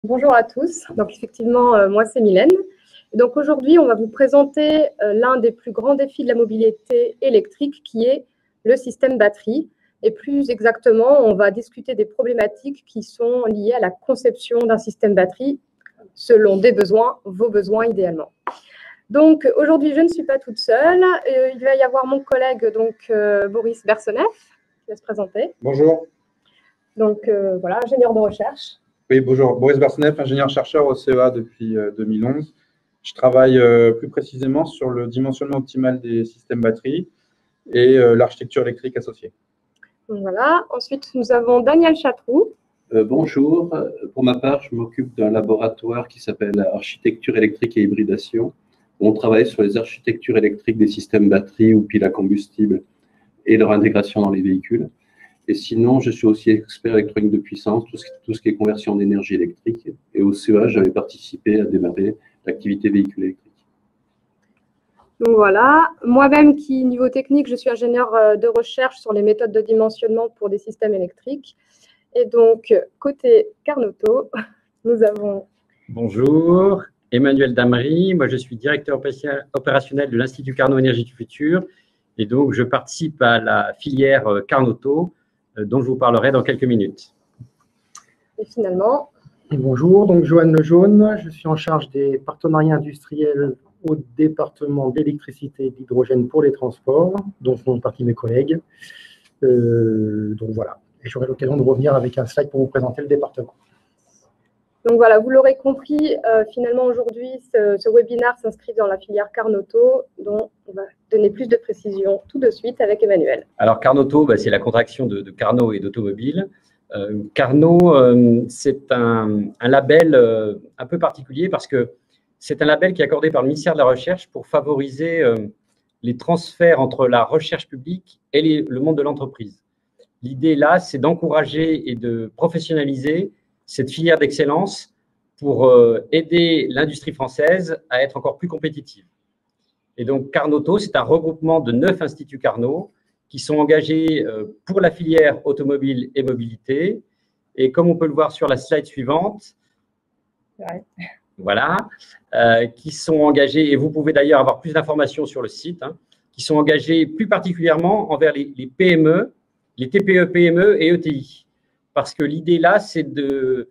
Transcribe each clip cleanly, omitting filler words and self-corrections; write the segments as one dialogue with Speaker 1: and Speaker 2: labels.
Speaker 1: Bonjour à tous. Donc effectivement, moi c'est Mylène. Et donc aujourd'hui, on va vous présenter l'un des plus grands défis de la mobilité électrique qui est le système batterie. Et plus exactement, on va discuter des problématiques qui sont liées à la conception d'un système batterie selon des besoins, vos besoins idéalement. Donc aujourd'hui, je ne suis pas toute seule. Il va y avoir mon collègue Boris Berseneff qui va se présenter.
Speaker 2: Bonjour.
Speaker 1: Donc voilà, ingénieur de recherche.
Speaker 2: Oui, bonjour. Boris Berseneff, ingénieur-chercheur au CEA depuis 2011. Je travaille plus précisément sur le dimensionnement optimal des systèmes batteries et l'architecture électrique associée.
Speaker 1: Donc, voilà. Ensuite, nous avons Daniel Chatroux.
Speaker 3: Bonjour. Pour ma part, je m'occupe d'un laboratoire qui s'appelle Architecture électrique et hybridation. On travaille sur les architectures électriques des systèmes batteries ou piles à combustible et leur intégration dans les véhicules. Et sinon, je suis aussi expert électronique de puissance, tout ce qui est conversion d'énergie électrique. Et au CEA, j'avais participé à démarrer l'activité véhicule électrique.
Speaker 1: Donc voilà, moi-même qui, niveau technique, je suis ingénieur de recherche sur les méthodes de dimensionnement pour des systèmes électriques. Et donc, côté Carnotto, nous avons…
Speaker 4: Bonjour, Emmanuel Damery. Moi, je suis directeur opérationnel de l'Institut Carnot Énergie du Futur. Et donc, je participe à la filière Carnotto, dont je vous parlerai dans quelques minutes.
Speaker 1: Et finalement…
Speaker 5: Et bonjour, donc Johan Lejaune, je suis en charge des partenariats industriels au département d'électricité et d'hydrogène pour les transports, dont font partie mes collègues. Donc voilà, et j'aurai l'occasion de revenir avec un slide pour vous présenter le département.
Speaker 1: Donc voilà, vous l'aurez compris, finalement aujourd'hui, ce webinaire s'inscrit dans la filière Carnotto, dont on va donner plus de précisions tout de suite avec Emmanuel.
Speaker 4: Alors Carnotto, c'est la contraction de Carnot et d'automobile. Carnot, c'est un label un peu particulier parce que c'est un label qui est accordé par le ministère de la Recherche pour favoriser les transferts entre la recherche publique et le monde de l'entreprise. L'idée là, c'est d'encourager et de professionnaliser cette filière d'excellence pour aider l'industrie française à être encore plus compétitive. Et donc, Carnotto, c'est un regroupement de 9 instituts Carnot qui sont engagés pour la filière automobile et mobilité. Et comme on peut le voir sur la slide suivante,
Speaker 1: ouais.
Speaker 4: Voilà, qui sont engagés, et vous pouvez d'ailleurs avoir plus d'informations sur le site, qui sont engagés plus particulièrement envers les PME, les TPE, PME et ETI. Parce que l'idée là, c'est de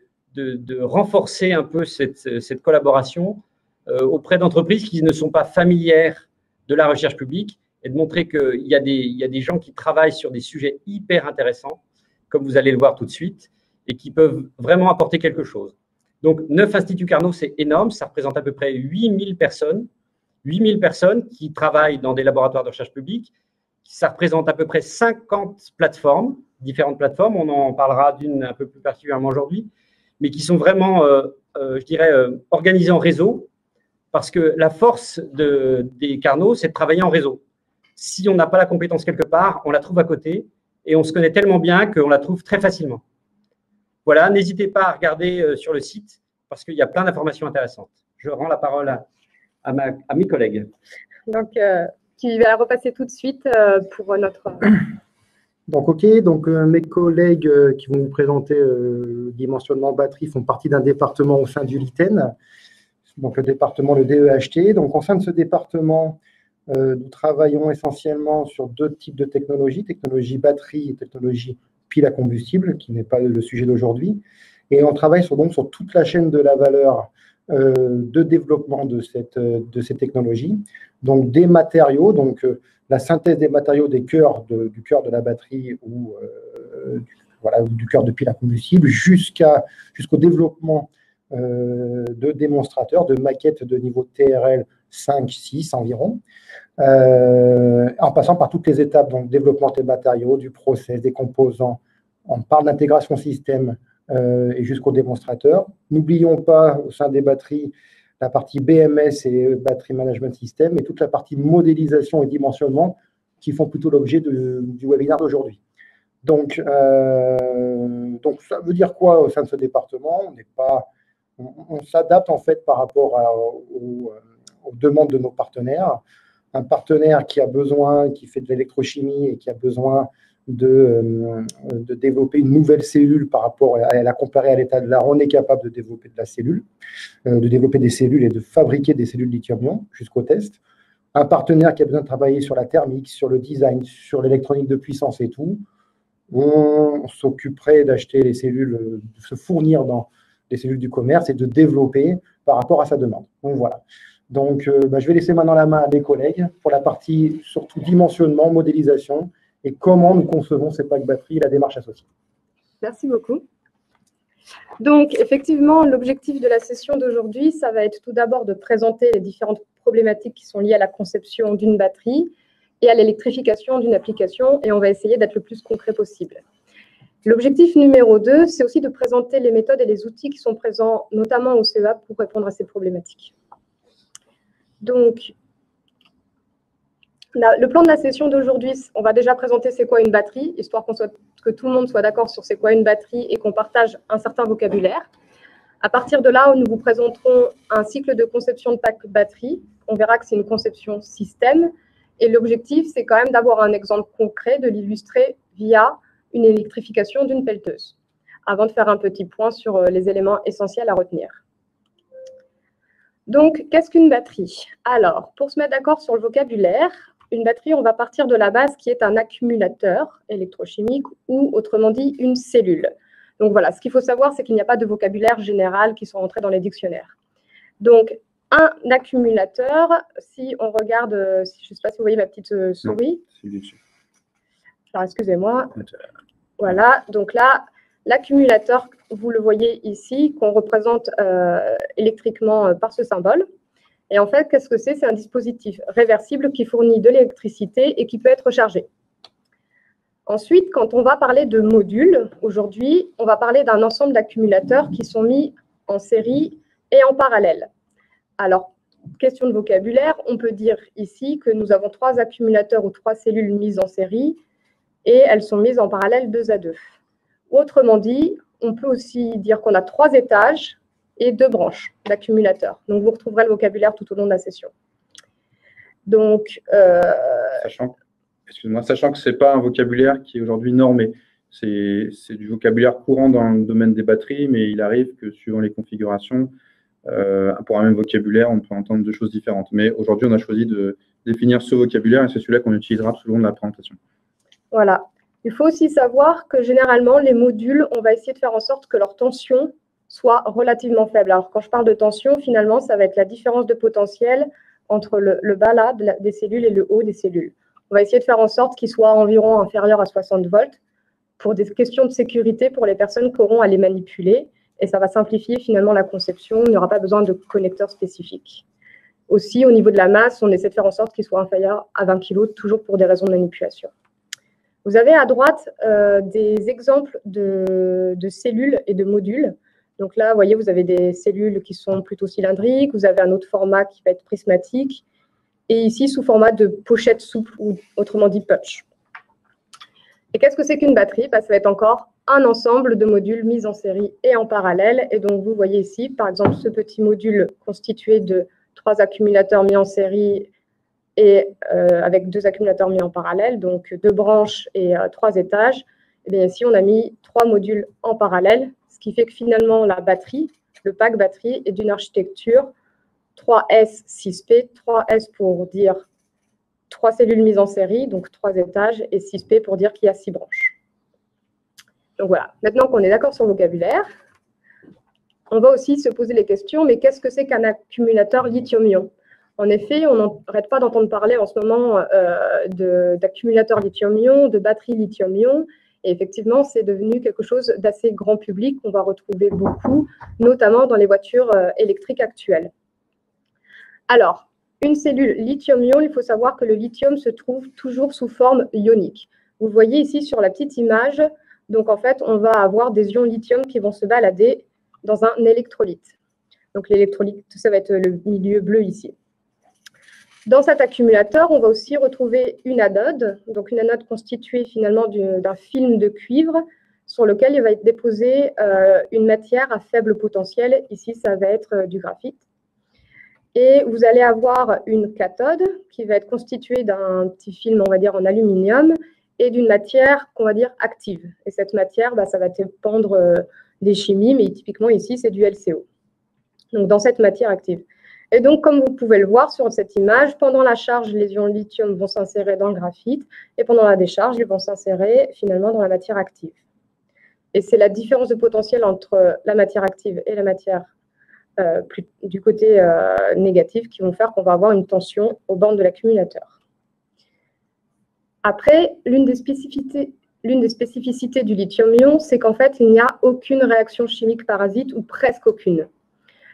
Speaker 4: renforcer un peu cette collaboration auprès d'entreprises qui ne sont pas familières de la recherche publique et de montrer qu'il y a des gens qui travaillent sur des sujets hyper intéressants, comme vous allez le voir tout de suite, et qui peuvent vraiment apporter quelque chose. Donc, 9 instituts Carnot, c'est énorme, ça représente à peu près 8000 personnes qui travaillent dans des laboratoires de recherche publique. Ça représente à peu près 50 plateformes, différentes plateformes, on en parlera d'une un peu plus particulièrement aujourd'hui, mais qui sont vraiment, je dirais, organisées en réseau, parce que la force des Carnot, c'est de travailler en réseau. Si on n'a pas la compétence quelque part, on la trouve à côté, et on se connaît tellement bien qu'on la trouve très facilement. Voilà, n'hésitez pas à regarder sur le site, parce qu'il y a plein d'informations intéressantes. Je rends la parole à mes collègues.
Speaker 1: Donc, qui va repasser tout de suite pour notre…
Speaker 5: Donc, ok, donc mes collègues qui vont vous présenter le dimensionnement batterie font partie d'un département au sein du LITEN, donc le département, le DEHT. Donc, au sein de ce département, nous travaillons essentiellement sur 2 types de technologies, technologie batterie et technologie pile à combustible, qui n'est pas le sujet d'aujourd'hui. Et on travaille donc sur toute la chaîne de la valeur de développement de ces technologies. Donc, des matériaux, donc la synthèse des matériaux du cœur de la batterie ou du cœur de pile à combustible jusqu'au développement de démonstrateurs, de maquettes de niveau TRL 5, 6 environ, en passant par toutes les étapes, donc développement des matériaux, du process, des composants. On parle d'intégration système et jusqu'au démonstrateur. N'oublions pas, au sein des batteries, la partie BMS et Battery Management System, et toute la partie modélisation et dimensionnement qui font plutôt l'objet du webinaire d'aujourd'hui. Donc, ça veut dire quoi au sein de ce département? On s'adapte en fait par rapport aux demandes de nos partenaires. Un partenaire qui fait de l'électrochimie et qui a besoin de développer une nouvelle cellule par rapport à la comparer à l'état de l'art, on est capable de développer de la cellule, de développer des cellules et de fabriquer des cellules lithium-ion jusqu'au test. Un partenaire qui a besoin de travailler sur la thermique, sur le design, sur l'électronique de puissance et tout, on s'occuperait d'acheter les cellules, de se fournir dans les cellules du commerce et de développer par rapport à sa demande. Donc voilà. Donc je vais laisser maintenant la main à mes collègues pour la partie surtout dimensionnement, modélisation et comment nous concevons ces packs batteries et la démarche associée.
Speaker 1: Merci beaucoup. Donc, effectivement, l'objectif de la session d'aujourd'hui, ça va être tout d'abord de présenter les différentes problématiques qui sont liées à la conception d'une batterie et à l'électrification d'une application, et on va essayer d'être le plus concret possible. L'objectif numéro 2, c'est aussi de présenter les méthodes et les outils qui sont présents, notamment au CEA, pour répondre à ces problématiques. Donc, le plan de la session d'aujourd'hui, on va déjà présenter c'est quoi une batterie, histoire que tout le monde soit d'accord sur c'est quoi une batterie et qu'on partage un certain vocabulaire. À partir de là, nous vous présenterons un cycle de conception de pack batterie. On verra que c'est une conception système. Et l'objectif, c'est quand même d'avoir un exemple concret, de l'illustrer via une électrification d'une pelleteuse, avant de faire un petit point sur les éléments essentiels à retenir. Donc, qu'est-ce qu'une batterie? Alors, pour se mettre d'accord sur le vocabulaire, une batterie, on va partir de la base qui est un accumulateur électrochimique ou, autrement dit, une cellule. Donc voilà, ce qu'il faut savoir, c'est qu'il n'y a pas de vocabulaire général qui sont rentrés dans les dictionnaires. Donc, un accumulateur, si on regarde, je ne sais pas si vous voyez ma petite souris.
Speaker 2: Non,
Speaker 1: alors, excusez-moi. Voilà, donc là, l'accumulateur, vous le voyez ici, qu'on représente électriquement par ce symbole. Et en fait, qu'est-ce que c'est? C'est un dispositif réversible qui fournit de l'électricité et qui peut être rechargé. Ensuite, quand on va parler de modules, aujourd'hui, on va parler d'un ensemble d'accumulateurs qui sont mis en série et en parallèle. Alors, question de vocabulaire, on peut dire ici que nous avons 3 accumulateurs ou 3 cellules mises en série et elles sont mises en parallèle 2 à 2. Autrement dit, on peut aussi dire qu'on a 3 étages et 2 branches d'accumulateurs. Donc, vous retrouverez le vocabulaire tout au long de la session. Donc,
Speaker 2: sachant que ce n'est pas un vocabulaire qui est aujourd'hui normé. C'est du vocabulaire courant dans le domaine des batteries, mais il arrive que suivant les configurations, pour un même vocabulaire, on peut entendre 2 choses différentes. Mais aujourd'hui, on a choisi de définir ce vocabulaire et c'est celui-là qu'on utilisera tout au long de la présentation.
Speaker 1: Voilà. Il faut aussi savoir que généralement, les modules, on va essayer de faire en sorte que leur tension soit relativement faible. Alors, quand je parle de tension, finalement, ça va être la différence de potentiel entre le bas là, des cellules et le haut des cellules. On va essayer de faire en sorte qu'il soit environ inférieur à 60 volts pour des questions de sécurité pour les personnes qui auront à les manipuler. Et ça va simplifier finalement la conception. Il n'y aura pas besoin de connecteurs spécifiques. Aussi, au niveau de la masse, on essaie de faire en sorte qu'il soit inférieur à 20 kg, toujours pour des raisons de manipulation. Vous avez à droite des exemples de cellules et de modules. Donc là, vous voyez, vous avez des cellules qui sont plutôt cylindriques, vous avez un autre format qui va être prismatique, et ici, sous format de pochette souple, ou autrement dit punch. Et qu'est-ce que c'est qu'une batterie? Ça va être encore un ensemble de modules mis en série et en parallèle. Et donc, vous voyez ici, par exemple, ce petit module constitué de 3 accumulateurs mis en série et avec 2 accumulateurs mis en parallèle, donc 2 branches et 3 étages. Et bien ici, on a mis 3 modules en parallèle, ce qui fait que finalement, la batterie, le pack batterie, est d'une architecture 3S, 6P, 3S pour dire 3 cellules mises en série, donc 3 étages, et 6P pour dire qu'il y a 6 branches. Donc voilà, maintenant qu'on est d'accord sur le vocabulaire, on va aussi se poser les questions, mais qu'est-ce que c'est qu'un accumulateur lithium-ion? En effet, on n'arrête pas d'entendre parler en ce moment d'accumulateurs lithium-ion, de batteries lithium-ion, et effectivement, c'est devenu quelque chose d'assez grand public qu'on va retrouver beaucoup, notamment dans les voitures électriques actuelles. Alors, une cellule lithium-ion, il faut savoir que le lithium se trouve toujours sous forme ionique. Vous voyez ici sur la petite image, donc en fait, on va avoir des ions lithium qui vont se balader dans un électrolyte. Donc l'électrolyte, ça va être le milieu bleu ici. Dans cet accumulateur, on va aussi retrouver une anode, donc une anode constituée finalement d'un film de cuivre sur lequel il va être déposé une matière à faible potentiel. Ici, ça va être du graphite. Et vous allez avoir une cathode qui va être constituée d'un petit film, on va dire, en aluminium. et d'une matière qu'on va dire active. Et cette matière, ça va dépendre des chimies, mais typiquement ici, c'est du LCO. Donc, dans cette matière active. Et donc, comme vous pouvez le voir sur cette image, pendant la charge, les ions lithium vont s'insérer dans le graphite, et pendant la décharge, ils vont s'insérer finalement dans la matière active. Et c'est la différence de potentiel entre la matière active et la matière du côté négatif qui vont faire qu'on va avoir une tension aux bornes de l'accumulateur. Après, l'une des spécificités du lithium-ion, c'est qu'en fait, il n'y a aucune réaction chimique parasite ou presque aucune.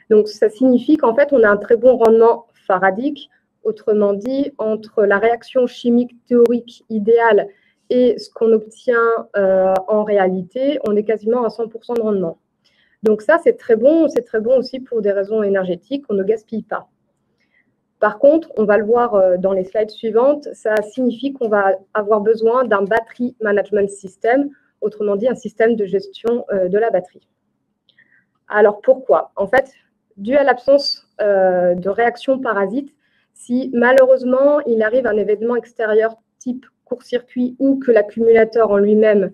Speaker 1: Donc, ça signifie qu'en fait, on a un très bon rendement faradique, autrement dit, entre la réaction chimique théorique idéale et ce qu'on obtient en réalité, on est quasiment à 100% de rendement. Donc ça, c'est très bon aussi pour des raisons énergétiques, on ne gaspille pas. Par contre, on va le voir dans les slides suivantes, ça signifie qu'on va avoir besoin d'un battery management system, autrement dit un système de gestion de la batterie. Alors pourquoi? En fait, dû à l'absence de réaction parasite, si malheureusement il arrive un événement extérieur type court-circuit ou que l'accumulateur en lui-même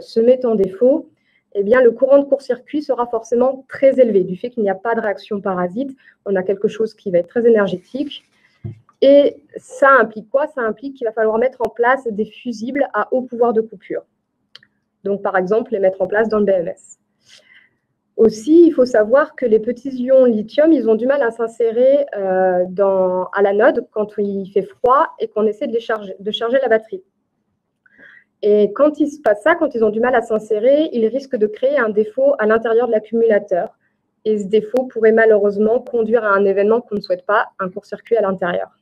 Speaker 1: se met en défaut, eh bien, le courant de court-circuit sera forcément très élevé. Du fait qu'il n'y a pas de réaction parasite, on a quelque chose qui va être très énergétique. Et ça implique quoi? Ça implique qu'il va falloir mettre en place des fusibles à haut pouvoir de coupure. Donc, par exemple, les mettre en place dans le BMS. Aussi, il faut savoir que les petits ions lithium, ils ont du mal à s'insérer à l'anode quand il fait froid et qu'on essaie de charger la batterie. Et quand il se passe ça, quand ils ont du mal à s'insérer, ils risquent de créer un défaut à l'intérieur de l'accumulateur. Et ce défaut pourrait malheureusement conduire à un événement qu'on ne souhaite pas, un court-circuit à l'intérieur.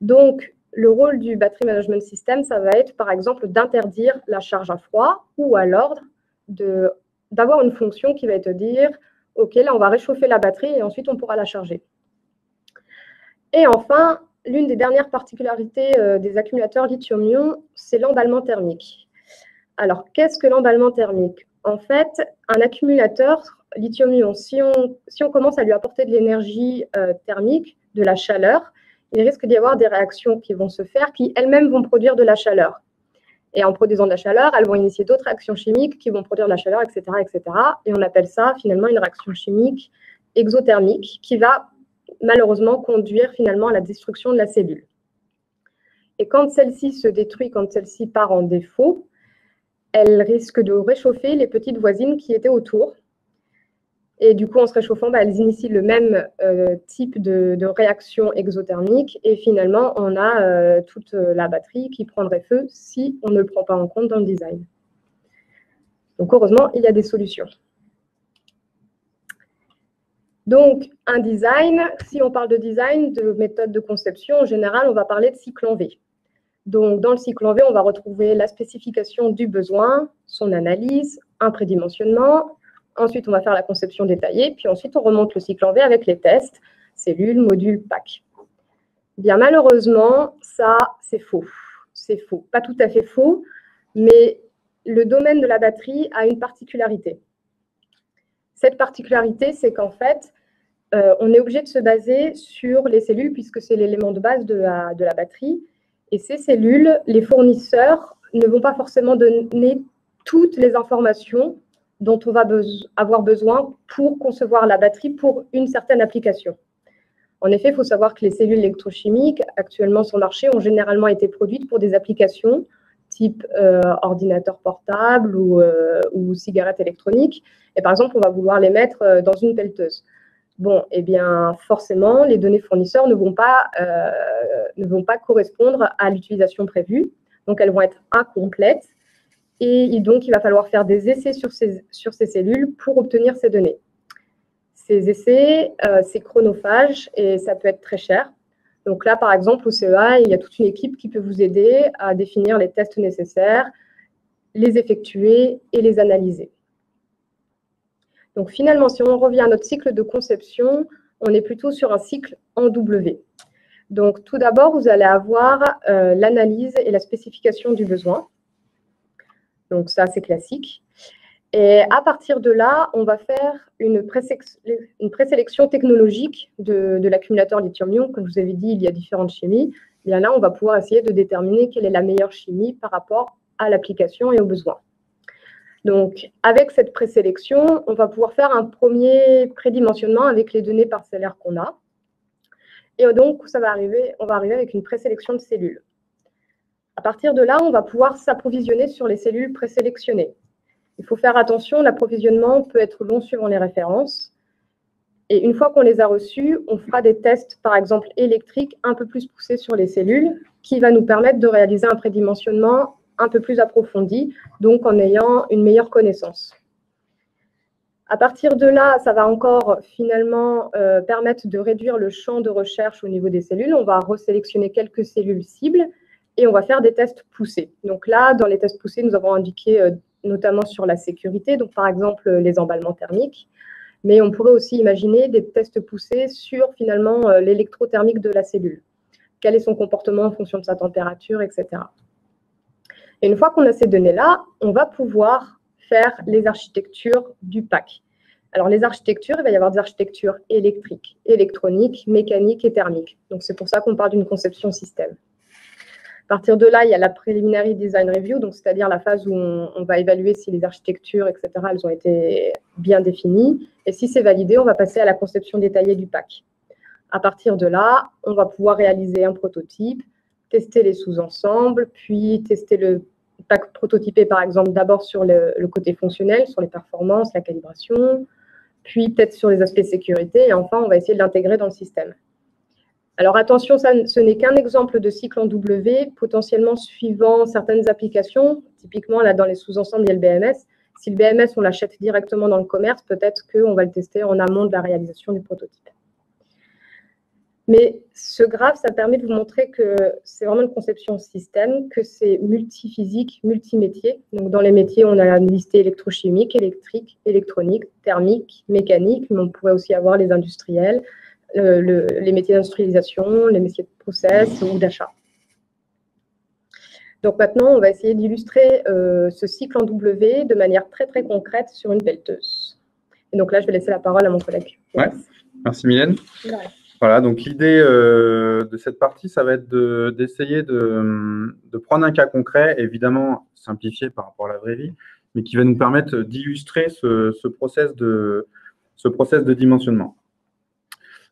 Speaker 1: Donc, le rôle du Battery Management System, ça va être par exemple d'interdire la charge à froid ou alors d'avoir une fonction qui va te dire « Ok, là, on va réchauffer la batterie et ensuite on pourra la charger ». Et enfin, l'une des dernières particularités des accumulateurs lithium-ion, c'est l'emballement thermique. Alors, qu'est-ce que l'emballement thermique? En fait, un accumulateur lithium-ion, si on commence à lui apporter de l'énergie thermique, de la chaleur, il risque d'y avoir des réactions qui vont se faire, qui elles-mêmes vont produire de la chaleur. Et en produisant de la chaleur, elles vont initier d'autres réactions chimiques qui vont produire de la chaleur, etc., etc. Et on appelle ça finalement une réaction chimique exothermique qui va malheureusement conduire finalement à la destruction de la cellule. Et quand celle-ci se détruit, quand celle-ci part en défaut, elle risque de réchauffer les petites voisines qui étaient autour. Et du coup, en se réchauffant, elles initient le même type de réaction exothermique. Et finalement, on a toute la batterie qui prendrait feu si on ne le prend pas en compte dans le design. Donc, heureusement, il y a des solutions. Donc, un design, si on parle de design, de méthode de conception, en général, on va parler de cycle en V. Donc, dans le cycle en V, on va retrouver la spécification du besoin, son analyse, un prédimensionnement. Ensuite, on va faire la conception détaillée, puis ensuite, on remonte le cycle en V avec les tests, cellules, modules, packs. Bien, malheureusement, ça, c'est faux. C'est faux. Pas tout à fait faux, mais le domaine de la batterie a une particularité. Cette particularité, c'est qu'en fait, on est obligé de se baser sur les cellules puisque c'est l'élément de base de la batterie. Et ces cellules, les fournisseurs ne vont pas forcément donner toutes les informations dont on va avoir besoin pour concevoir la batterie pour une certaine application. En effet, il faut savoir que les cellules électrochimiques actuellement sur le marché ont généralement été produites pour des applications type ordinateur portable ou cigarette électronique. Et par exemple, on va vouloir les mettre dans une pelleteuse. Bon, eh bien, forcément, les données fournisseurs ne vont pas correspondre à l'utilisation prévue. Donc, elles vont être incomplètes. Et donc, il va falloir faire des essais sur ces cellules pour obtenir ces données. Ces essais, c'est chronophage et ça peut être très cher. Donc là, par exemple, au CEA, il y a toute une équipe qui peut vous aider à définir les tests nécessaires, les effectuer et les analyser. Donc finalement, si on revient à notre cycle de conception, on est plutôt sur un cycle en W. Donc tout d'abord, vous allez avoir l'analyse et la spécification du besoin. Donc ça, c'est classique. Et à partir de là, on va faire une présélection technologique de l'accumulateur lithium-ion. Comme je vous avais dit, il y a différentes chimies. bien là, on va pouvoir essayer de déterminer quelle est la meilleure chimie par rapport à l'application et aux besoins. Donc, avec cette présélection, on va pouvoir faire un premier prédimensionnement avec les données parcellaires qu'on a. Et donc, on va arriver avec une présélection de cellules. À partir de là, on va pouvoir s'approvisionner sur les cellules présélectionnées. Il faut faire attention, l'approvisionnement peut être long suivant les références. Et une fois qu'on les a reçues, on fera des tests, par exemple électriques, un peu plus poussés sur les cellules, qui va nous permettre de réaliser un prédimensionnement un peu plus approfondi, donc en ayant une meilleure connaissance. À partir de là, ça va encore finalement permettre de réduire le champ de recherche au niveau des cellules. On va resélectionner quelques cellules cibles et on va faire des tests poussés. Donc là, dans les tests poussés, nous avons indiqué notamment sur la sécurité, donc par exemple les emballements thermiques, mais on pourrait aussi imaginer des tests poussés sur finalement l'électrothermique de la cellule. Quel est son comportement en fonction de sa température, etc. Et une fois qu'on a ces données-là, on va pouvoir faire les architectures du pack. Alors, les architectures, il va y avoir des architectures électriques, électroniques, mécaniques et thermiques. Donc, c'est pour ça qu'on parle d'une conception système. À partir de là, il y a la Preliminary Design Review, donc c'est-à-dire la phase où on va évaluer si les architectures, etc., elles ont été bien définies. Et si c'est validé, on va passer à la conception détaillée du pack. À partir de là, on va pouvoir réaliser un prototype, tester les sous-ensembles, puis tester le pack prototypé, par exemple, d'abord sur le côté fonctionnel, sur les performances, la calibration, puis peut-être sur les aspects sécurité, et enfin, on va essayer de l'intégrer dans le système. Alors attention, ce n'est qu'un exemple de cycle en W, potentiellement suivant certaines applications. Typiquement, là, dans les sous-ensembles, il y a le BMS. Si le BMS, on l'achète directement dans le commerce, peut-être qu'on va le tester en amont de la réalisation du prototype. Mais ce graphe, ça permet de vous montrer que c'est vraiment une conception système, que c'est multiphysique, multimétier. Donc, dans les métiers, on a listé électrochimique, électrique, électronique, thermique, mécanique, mais on pourrait aussi avoir les industriels, les métiers d'industrialisation, les métiers de process ou d'achat. Donc maintenant, on va essayer d'illustrer ce cycle en W de manière très, très concrète sur une pelleteuse. Et donc là, je vais laisser la parole à mon collègue.
Speaker 2: Ouais. Merci Mylène.
Speaker 1: Ouais.
Speaker 2: Voilà, donc l'idée de cette partie, ça va être d'essayer de prendre un cas concret, évidemment simplifié par rapport à la vraie vie, mais qui va nous permettre d'illustrer ce process de dimensionnement.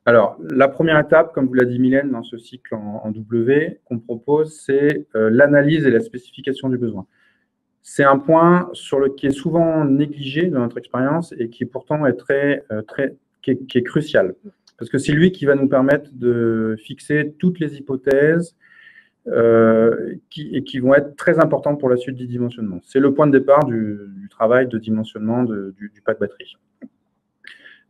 Speaker 2: Alors, la première étape, comme vous l'a dit Mylène, dans ce cycle en W qu'on propose, c'est l'analyse et la spécification du besoin. C'est un point qui est souvent négligé dans notre expérience et qui pourtant est qui est crucial. Parce que c'est lui qui va nous permettre de fixer toutes les hypothèses qui vont être très importantes pour la suite du dimensionnement. C'est le point de départ du travail de dimensionnement du pack batterie.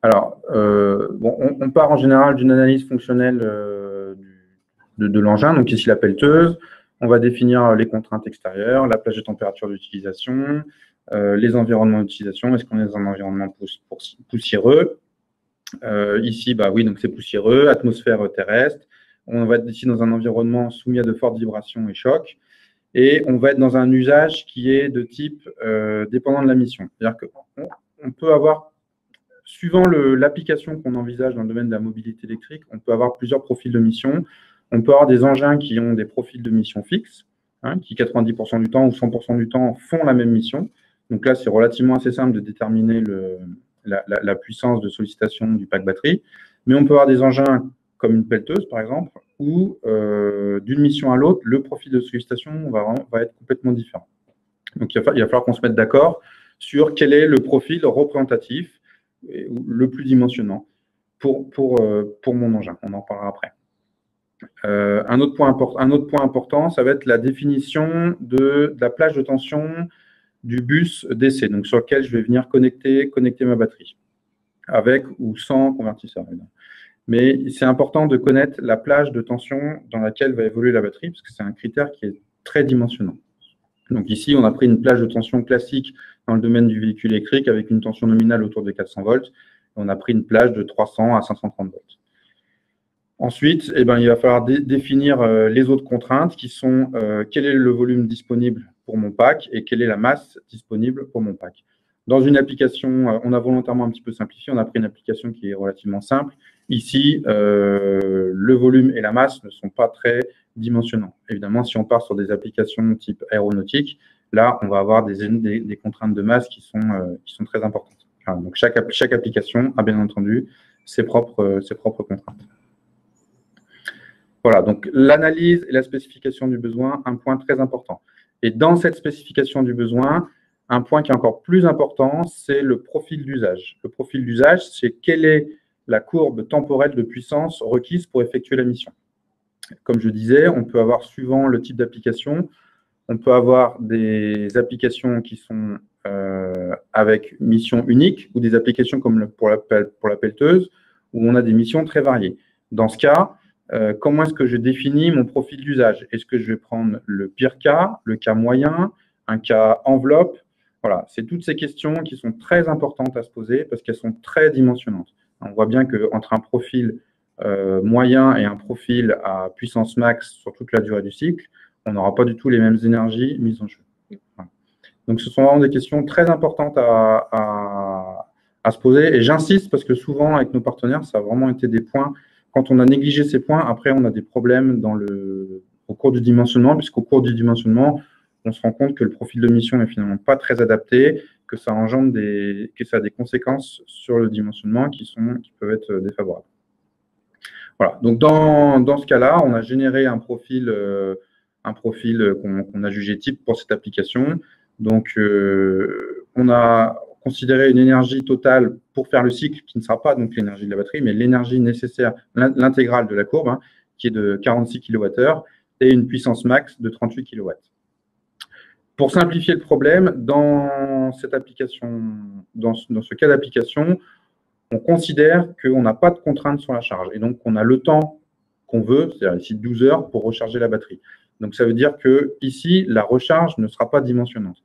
Speaker 2: Alors, on part en général d'une analyse fonctionnelle de l'engin, donc ici la pelleteuse. On va définir les contraintes extérieures, la plage de température d'utilisation, les environnements d'utilisation. Est-ce qu'on est dans un environnement poussiéreux? Ici, bah oui, donc c'est poussiéreux, atmosphère terrestre. On va être ici dans un environnement soumis à de fortes vibrations et chocs. Et on va être dans un usage qui est de type dépendant de la mission. C'est-à-dire qu'on peut avoir, suivant l'application qu'on envisage dans le domaine de la mobilité électrique, on peut avoir plusieurs profils de mission. On peut avoir des engins qui ont des profils de mission fixes, hein, qui 90% du temps ou 100% du temps font la même mission. Donc là, c'est relativement assez simple de déterminer la puissance de sollicitation du pack batterie. Mais on peut avoir des engins comme une pelleteuse, par exemple, où d'une mission à l'autre, le profil de sollicitation va être complètement différent. Donc il va falloir qu'on se mette d'accord sur quel est le profil représentatif, le plus dimensionnant pour mon engin. On en parlera après. Un autre point important, ça va être la définition de la plage de tension du bus DC, donc sur lequel je vais venir connecter ma batterie, avec ou sans convertisseur. Mais c'est important de connaître la plage de tension dans laquelle va évoluer la batterie, parce que c'est un critère qui est très dimensionnant. Donc ici, on a pris une plage de tension classique dans le domaine du véhicule électrique avec une tension nominale autour de 400 volts. On a pris une plage de 300 à 530 volts. Ensuite, il va falloir définir les autres contraintes qui sont quel est le volume disponible pour mon pack et quelle est la masse disponible pour mon pack. Dans une application, on a volontairement un petit peu simplifié, on a pris une application qui est relativement simple, Ici, le volume et la masse ne sont pas très dimensionnants. Évidemment, si on part sur des applications type aéronautique, là, on va avoir des contraintes de masse qui sont très importantes. Voilà, donc, chaque application a bien entendu ses propres contraintes. Voilà, donc l'analyse et la spécification du besoin, un point très important. Et dans cette spécification du besoin, un point qui est encore plus important, c'est le profil d'usage. Le profil d'usage, c'est quelle est la courbe temporelle de puissance requise pour effectuer la mission. Comme je disais, on peut avoir, suivant le type d'application, on peut avoir des applications qui sont avec mission unique ou des applications comme pour la pelleteuse où on a des missions très variées. Dans ce cas, comment est-ce que je définis mon profil d'usage? Est-ce que je vais prendre le pire cas, le cas moyen, un cas enveloppe? Voilà, c'est toutes ces questions qui sont très importantes à se poser parce qu'elles sont très dimensionnantes. On voit bien qu'entre un profil moyen et un profil à puissance max sur toute la durée du cycle, on n'aura pas du tout les mêmes énergies mises en jeu. Voilà. Donc, ce sont vraiment des questions très importantes à se poser. Et j'insiste parce que souvent, avec nos partenaires, ça a vraiment été des points. Quand on a négligé ces points, après, on a des problèmes au cours du dimensionnement, puisqu'au cours du dimensionnement, on se rend compte que le profil de mission n'est finalement pas très adapté, que ça engendre que ça a des conséquences sur le dimensionnement qui peuvent être défavorables. Voilà. Donc, dans ce cas-là, on a généré un profil qu'on a jugé type pour cette application. Donc, on a considéré une énergie totale pour faire le cycle, qui ne sera pas donc l'énergie de la batterie, mais l'énergie nécessaire, l'intégrale de la courbe, hein, qui est de 46 kWh, et une puissance max de 38 kW. Pour simplifier le problème, dans cette application, dans ce cas d'application, on considère qu'on n'a pas de contrainte sur la charge. Et donc, on a le temps qu'on veut, c'est-à-dire ici 12 heures, pour recharger la batterie. Donc, ça veut dire que ici, la recharge ne sera pas dimensionnante.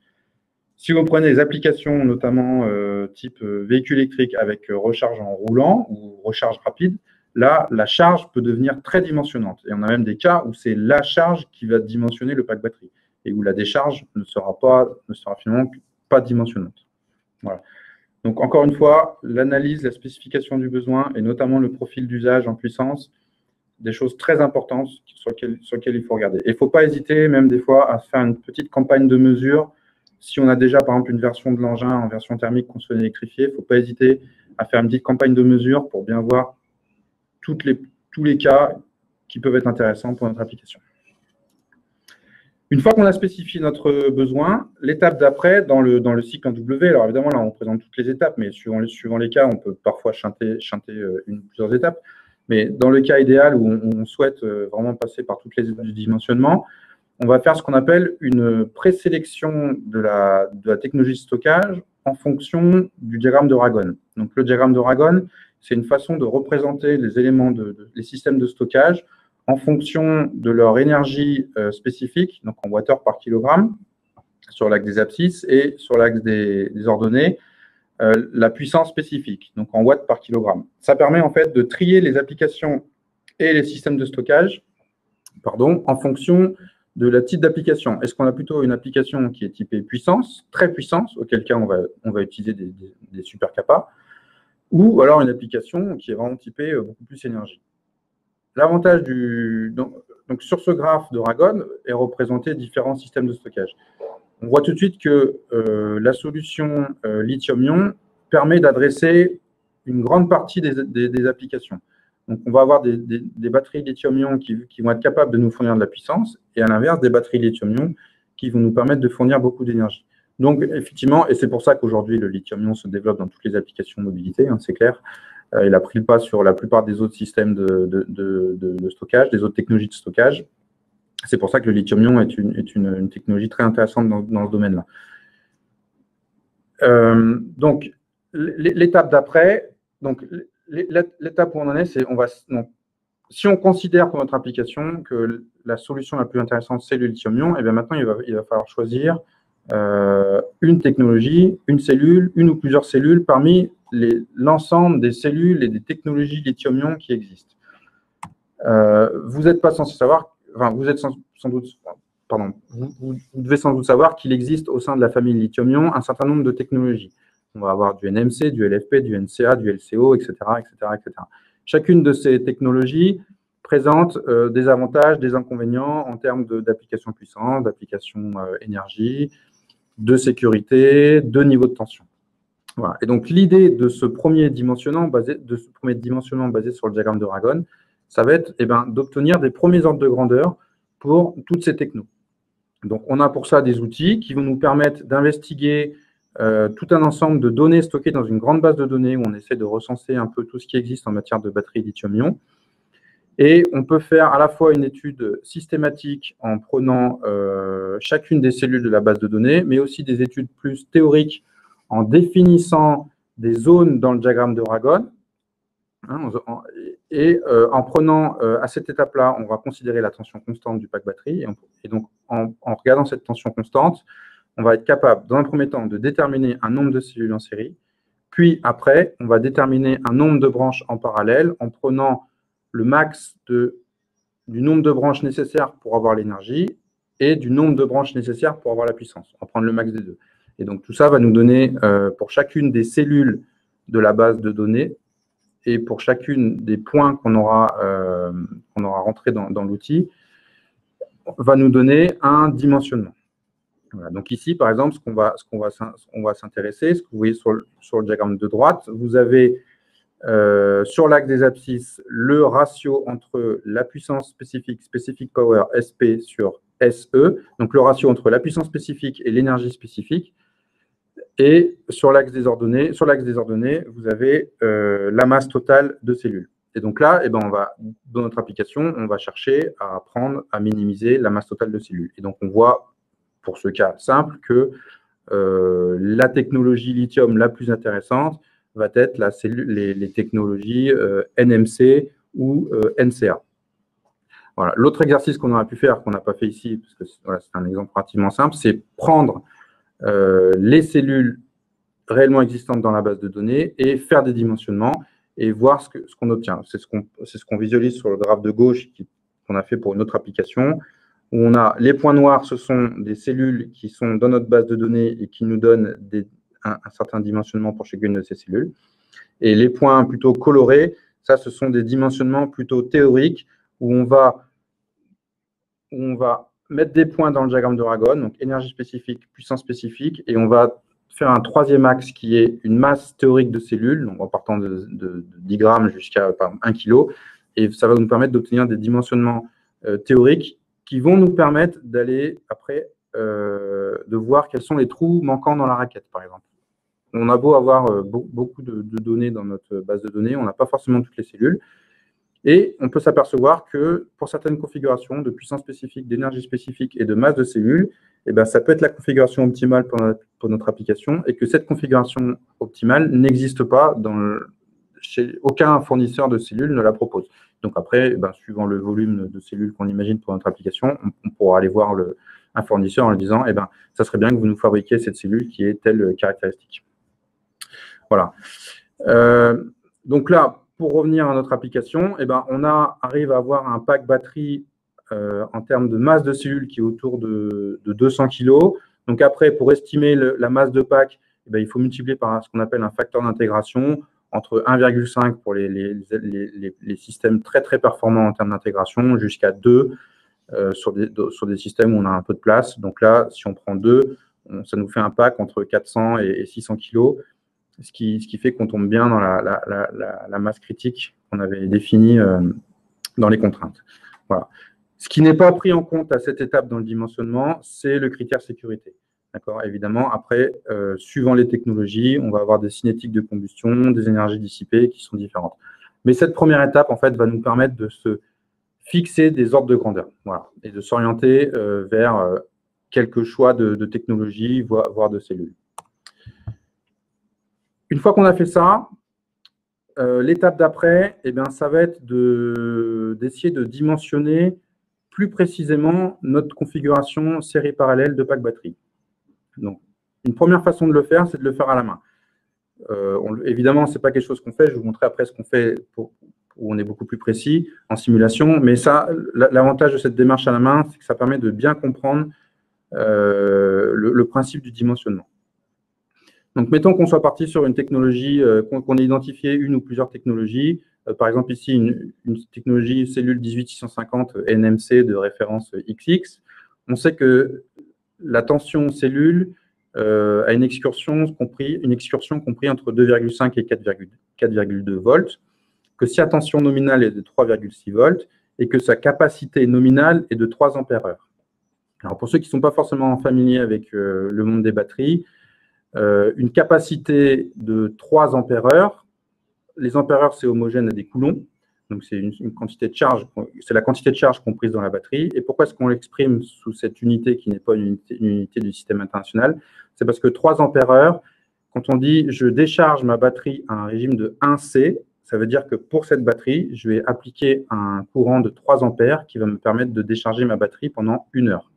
Speaker 2: Si vous prenez des applications, notamment type véhicule électrique avec recharge en roulant ou recharge rapide, là, la charge peut devenir très dimensionnante. Et on a même des cas où c'est la charge qui va dimensionner le pack batterie et où la décharge ne sera finalement pas dimensionnante. Voilà. Donc, encore une fois, l'analyse, la spécification du besoin et notamment le profil d'usage en puissance, des choses très importantes sur lesquelles il faut regarder. Et il ne faut pas hésiter, même des fois, à faire une petite campagne de mesure. Si on a déjà, par exemple, une version de l'engin en version thermique qu'on souhaite électrifier, il ne faut pas hésiter à faire une petite campagne de mesure pour bien voir tous les cas qui peuvent être intéressants pour notre application. Une fois qu'on a spécifié notre besoin, l'étape d'après, dans le cycle en W, alors évidemment, là, on présente toutes les étapes, mais suivant les cas, on peut parfois chanter plusieurs étapes. Mais dans le cas idéal où on souhaite vraiment passer par toutes les étapes du dimensionnement, on va faire ce qu'on appelle une présélection de la technologie de stockage en fonction du diagramme de Ragon. Donc, le diagramme de Ragon, c'est une façon de représenter les éléments les systèmes de stockage en fonction de leur énergie spécifique, donc en watts par kilogramme, sur l'axe des abscisses, et sur l'axe des ordonnées, la puissance spécifique, donc en watts par kilogramme. Ça permet en fait de trier les applications et les systèmes de stockage en fonction de la type d'application. Est-ce qu'on a plutôt une application qui est typée puissance, très puissance, auquel cas on va utiliser des super capas, ou alors une application qui est vraiment typée beaucoup plus énergie. L'avantage donc sur ce graphe de Ragon est représenté différents systèmes de stockage. On voit tout de suite que la solution lithium-ion permet d'adresser une grande partie des applications. Donc, on va avoir des batteries lithium-ion qui vont être capables de nous fournir de la puissance et à l'inverse, des batteries lithium-ion qui vont nous permettre de fournir beaucoup d'énergie. Donc, effectivement, et c'est pour ça qu'aujourd'hui, le lithium-ion se développe dans toutes les applications de mobilité, hein, c'est clair. Il a pris le pas sur la plupart des autres systèmes de stockage, des autres technologies de stockage. C'est pour ça que le lithium-ion est une technologie très intéressante dans ce domaine-là. Donc, l'étape d'après, l'étape où on en est, c'est si on considère pour notre application que la solution la plus intéressante, c'est le lithium-ion, et bien maintenant, il va falloir choisir une technologie, une cellule, une ou plusieurs cellules parmi l'ensemble des cellules et des technologies lithium-ion qui existent. Vous n'êtes pas censé savoir, enfin, vous devez sans doute savoir qu'il existe au sein de la famille lithium-ion un certain nombre de technologies. On va avoir du NMC, du LFP, du NCA, du LCO, etc., etc., etc. Chacune de ces technologies présente des avantages, des inconvénients en termes d'application puissance, d'application énergie, de sécurité, de niveau de tension. Voilà. Et donc, l'idée de ce premier dimensionnement basé sur le diagramme de Dragon, ça va être d'obtenir des premiers ordres de grandeur pour toutes ces technos. Donc, on a pour ça des outils qui vont nous permettre d'investiguer tout un ensemble de données stockées dans une grande base de données où on essaie de recenser un peu tout ce qui existe en matière de batterie lithium-ion. Et on peut faire à la fois une étude systématique en prenant chacune des cellules de la base de données, mais aussi des études plus théoriques en définissant des zones dans le diagramme de Dragon. En prenant, à cette étape-là, on va considérer la tension constante du pack batterie. Et donc, en regardant cette tension constante, on va être capable, dans un premier temps, de déterminer un nombre de cellules en série. Puis, après, on va déterminer un nombre de branches en parallèle en prenant le max du nombre de branches nécessaires pour avoir l'énergie et du nombre de branches nécessaires pour avoir la puissance. On va prendre le max des deux. Et donc, tout ça va nous donner, pour chacune des cellules de la base de données et pour chacune des points qu'on aura rentrés dans l'outil, va nous donner un dimensionnement. Voilà. Donc ici, par exemple, ce qu'on va s'intéresser, ce que vous voyez sur le diagramme de droite, vous avez sur l'axe des abscisses le ratio entre la puissance spécifique, specific power, SP sur SE, donc le ratio entre la puissance spécifique et l'énergie spécifique. Et sur l'axe des ordonnées, vous avez la masse totale de cellules. Et donc là, on va, dans notre application, on va chercher à minimiser la masse totale de cellules. Et donc on voit, pour ce cas simple, que la technologie lithium la plus intéressante va être les technologies NMC ou NCA. Voilà. L'autre exercice qu'on aurait pu faire, qu'on n'a pas fait ici, parce que c'est un exemple relativement simple, c'est prendre les cellules réellement existantes dans la base de données et faire des dimensionnements et voir ce qu'on obtient. C'est ce qu'on visualise sur le graphe de gauche qu'on a fait pour une autre application, où on a les points noirs, ce sont des cellules qui sont dans notre base de données et qui nous donnent un certain dimensionnement pour chacune de ces cellules. Et les points plutôt colorés, ça, ce sont des dimensionnements plutôt théoriques où on va mettre des points dans le diagramme de Dragon, donc énergie spécifique, puissance spécifique, et on va faire un troisième axe qui est une masse théorique de cellules, donc en partant de 10 grammes jusqu'à 1 kg, et ça va nous permettre d'obtenir des dimensionnements théoriques qui vont nous permettre d'aller après de voir quels sont les trous manquants dans la raquette, par exemple. On a beau avoir beaucoup de données dans notre base de données, on n'a pas forcément toutes les cellules. Et on peut s'apercevoir que pour certaines configurations de puissance spécifique, d'énergie spécifique et de masse de cellules, ça peut être la configuration optimale pour notre application et que cette configuration optimale n'existe pas chez aucun fournisseur de cellules ne la propose. Donc après, suivant le volume de cellules qu'on imagine pour notre application, on pourra aller voir un fournisseur en lui disant ça serait bien que vous nous fabriquiez cette cellule qui ait telle caractéristique. Voilà. Donc là, pour revenir à notre application, on arrive à avoir un pack batterie en termes de masse de cellules qui est autour de 200 kg. Donc après, pour estimer la masse de pack, il faut multiplier par ce qu'on appelle un facteur d'intégration entre 1,5 pour les systèmes très très performants en termes d'intégration, jusqu'à 2 sur des systèmes où on a un peu de place. Donc là, si on prend 2, ça nous fait un pack entre 400 et 600 kg. Ce qui fait qu'on tombe bien dans la masse critique qu'on avait définie dans les contraintes. Voilà. Ce qui n'est pas pris en compte à cette étape dans le dimensionnement, c'est le critère sécurité. D'accord. Évidemment, après, suivant les technologies, on va avoir des cinétiques de combustion, des énergies dissipées qui sont différentes. Mais cette première étape, en fait, va nous permettre de se fixer des ordres de grandeur, voilà, et de s'orienter vers quelques choix de technologies, voire de cellules. Une fois qu'on a fait ça, l'étape d'après, ça va être d'essayer de dimensionner plus précisément notre configuration série parallèle de pack batterie. Donc, une première façon de le faire, c'est de le faire à la main. Évidemment, ce n'est pas quelque chose qu'on fait. Je vais vous montrer après ce qu'on fait où on est beaucoup plus précis en simulation. Mais ça, l'avantage de cette démarche à la main, c'est que ça permet de bien comprendre le principe du dimensionnement. Donc, mettons qu'on soit parti sur une technologie, qu'on ait identifié une ou plusieurs technologies. Par exemple, ici, une technologie cellule 18650 NMC de référence XX. On sait que la tension cellule a une excursion comprise entre 2,5 et 4,2 volts, que sa tension nominale est de 3,6 volts et que sa capacité nominale est de 3 ampères-heure. Alors, pour ceux qui ne sont pas forcément familiers avec le monde des batteries, une capacité de 3 ampères-heure, les ampères-heure, c'est homogène à des coulombs, donc c'est une quantité de charge, c'est la quantité de charge comprise dans la batterie. Et pourquoi est-ce qu'on l'exprime sous cette unité qui n'est pas une unité du système international? C'est parce que 3 ampères-heure, quand on dit je décharge ma batterie à un régime de 1C, ça veut dire que pour cette batterie, je vais appliquer un courant de 3 ampères qui va me permettre de décharger ma batterie pendant 1 heure.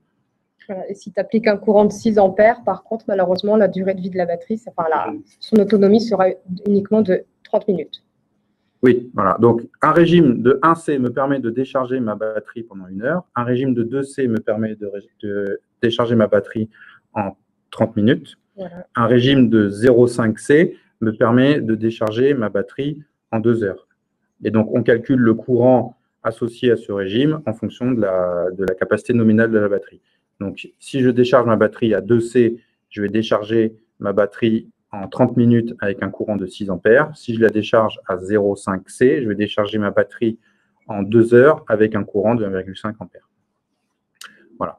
Speaker 1: Voilà. Et si tu appliques un courant de 6 ampères, par contre, malheureusement, la durée de vie de la batterie, son autonomie sera uniquement de 30 minutes.
Speaker 2: Oui, voilà. Donc, un régime de 1C me permet de décharger ma batterie pendant 1 heure. Un régime de 2C me permet de décharger ma batterie en 30 minutes. Voilà. Un régime de 0,5C me permet de décharger ma batterie en 2 heures. Et donc, on calcule le courant associé à ce régime en fonction de la capacité nominale de la batterie. Donc, si je décharge ma batterie à 2C, je vais décharger ma batterie en 30 minutes avec un courant de 6 ampères. Si je la décharge à 0,5C, je vais décharger ma batterie en 2 heures avec un courant de 1,5 ampères. Voilà.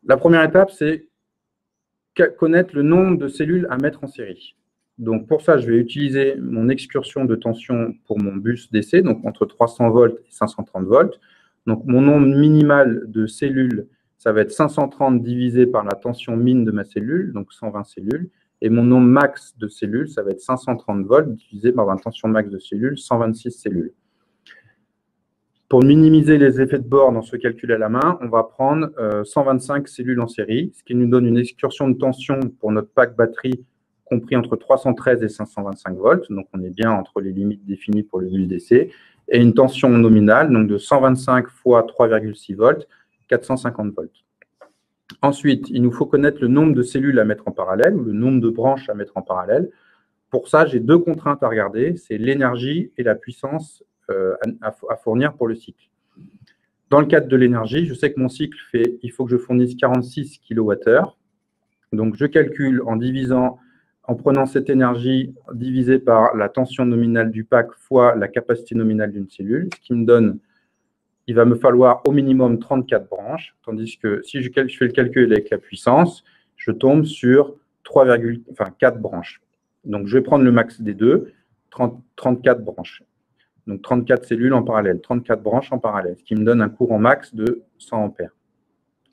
Speaker 2: La première étape, c'est connaître le nombre de cellules à mettre en série. Donc, pour ça, je vais utiliser mon excursion de tension pour mon bus DC, donc entre 300 volts et 530 volts. Donc, mon nombre minimal de cellules, ça va être 530 divisé par la tension min de ma cellule, donc 120 cellules. Et mon nombre max de cellules, ça va être 530 volts divisé par la tension max de cellules, 126 cellules. Pour minimiser les effets de bord dans ce calcul à la main, on va prendre 125 cellules en série, ce qui nous donne une excursion de tension pour notre pack batterie compris entre 313 et 525 volts. Donc, on est bien entre les limites définies pour le bus DC. Et une tension nominale, donc de 125 fois 3,6 volts, 450 volts. Ensuite, il nous faut connaître le nombre de cellules à mettre en parallèle, ou le nombre de branches à mettre en parallèle. Pour ça, j'ai 2 contraintes à regarder, c'est l'énergie et la puissance à fournir pour le cycle. Dans le cadre de l'énergie, je sais que mon cycle il faut que je fournisse 46 kWh. Donc, je calcule en prenant cette énergie divisée par la tension nominale du pack fois la capacité nominale d'une cellule, ce qui me donne, il va me falloir au minimum 34 branches, tandis que si je fais le calcul avec la puissance, je tombe sur 4 branches. Donc, je vais prendre le max des deux, 34 branches. Donc, 34 cellules en parallèle, 34 branches en parallèle, ce qui me donne un courant max de 100 ampères.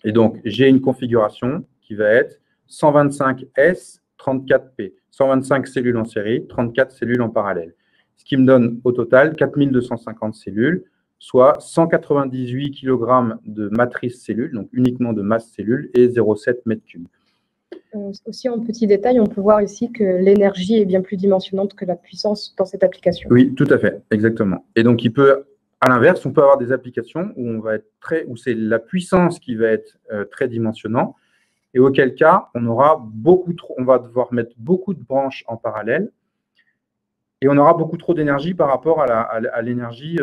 Speaker 2: Et donc, j'ai une configuration qui va être 125S, 34P. 125 cellules en série, 34 cellules en parallèle. Ce qui me donne au total 4250 cellules, soit 198 kg de matrice cellule, donc uniquement de masse cellule, et 0,7 m3.
Speaker 1: Aussi, en petit détail, on peut voir ici que l'énergie est bien plus dimensionnante que la puissance dans cette application.
Speaker 2: Oui, tout à fait, exactement. Et donc, à l'inverse, on peut avoir des applications où c'est la puissance qui va être très dimensionnante, et auquel cas, on va devoir mettre beaucoup de branches en parallèle, et on aura beaucoup trop d'énergie par rapport à l'énergie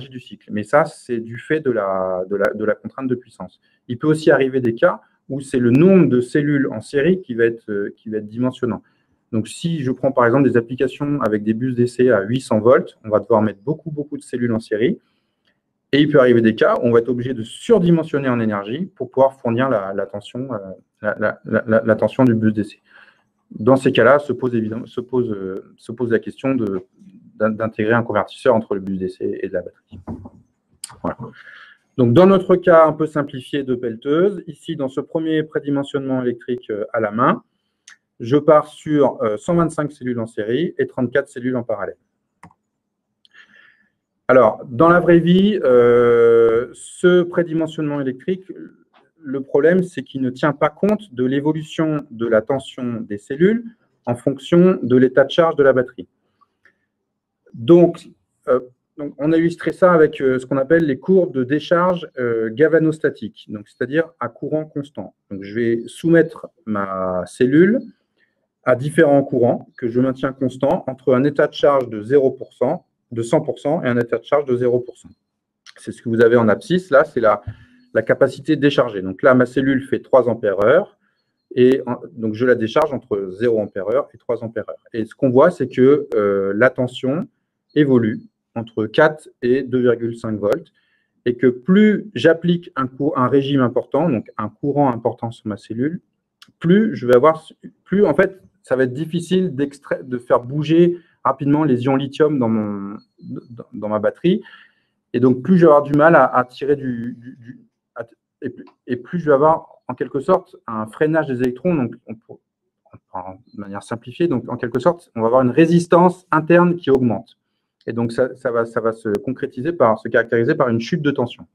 Speaker 2: du cycle. Mais ça, c'est du fait de la contrainte de puissance. Il peut aussi arriver des cas où c'est le nombre de cellules en série qui va être dimensionnant. Donc, si je prends par exemple des applications avec des bus DC à 800 volts, on va devoir mettre beaucoup de cellules en série. Et il peut arriver des cas où on va être obligé de surdimensionner en énergie pour pouvoir fournir la tension du bus DC. Dans ces cas-là, se pose la question d'intégrer un convertisseur entre le bus DC et de la batterie. Voilà. Donc, dans notre cas un peu simplifié de pelleteuse, ici, dans ce premier prédimensionnement électrique à la main, je pars sur 125 cellules en série et 34 cellules en parallèle. Alors, dans la vraie vie, ce prédimensionnement électrique, le problème, c'est qu'il ne tient pas compte de l'évolution de la tension des cellules en fonction de l'état de charge de la batterie. Donc, on a illustré ça avec ce qu'on appelle les courbes de décharge galvanostatiques, c'est-à-dire à courant constant. Donc, je vais soumettre ma cellule à différents courants que je maintiens constants entre un état de charge de 0% de 100% et un état de charge de 0%. C'est ce que vous avez en abscisse. Là, c'est la capacité déchargée. Donc là, ma cellule fait 3 ampères-heure. Et donc, je la décharge entre 0 ampère-heure et 3 ampères-heure. Et ce qu'on voit, c'est que la tension évolue entre 4 et 2,5 volts. Et que plus j'applique un régime important, donc un courant important sur ma cellule, plus en fait, ça va être difficile de faire bouger rapidement les ions lithium dans ma batterie. Et donc, plus je vais avoir du mal à tirer et plus je vais avoir, en quelque sorte, un freinage des électrons, donc de manière simplifiée. Donc, en quelque sorte, on va avoir une résistance interne qui augmente. Et donc, ça va se caractériser par une chute de tension.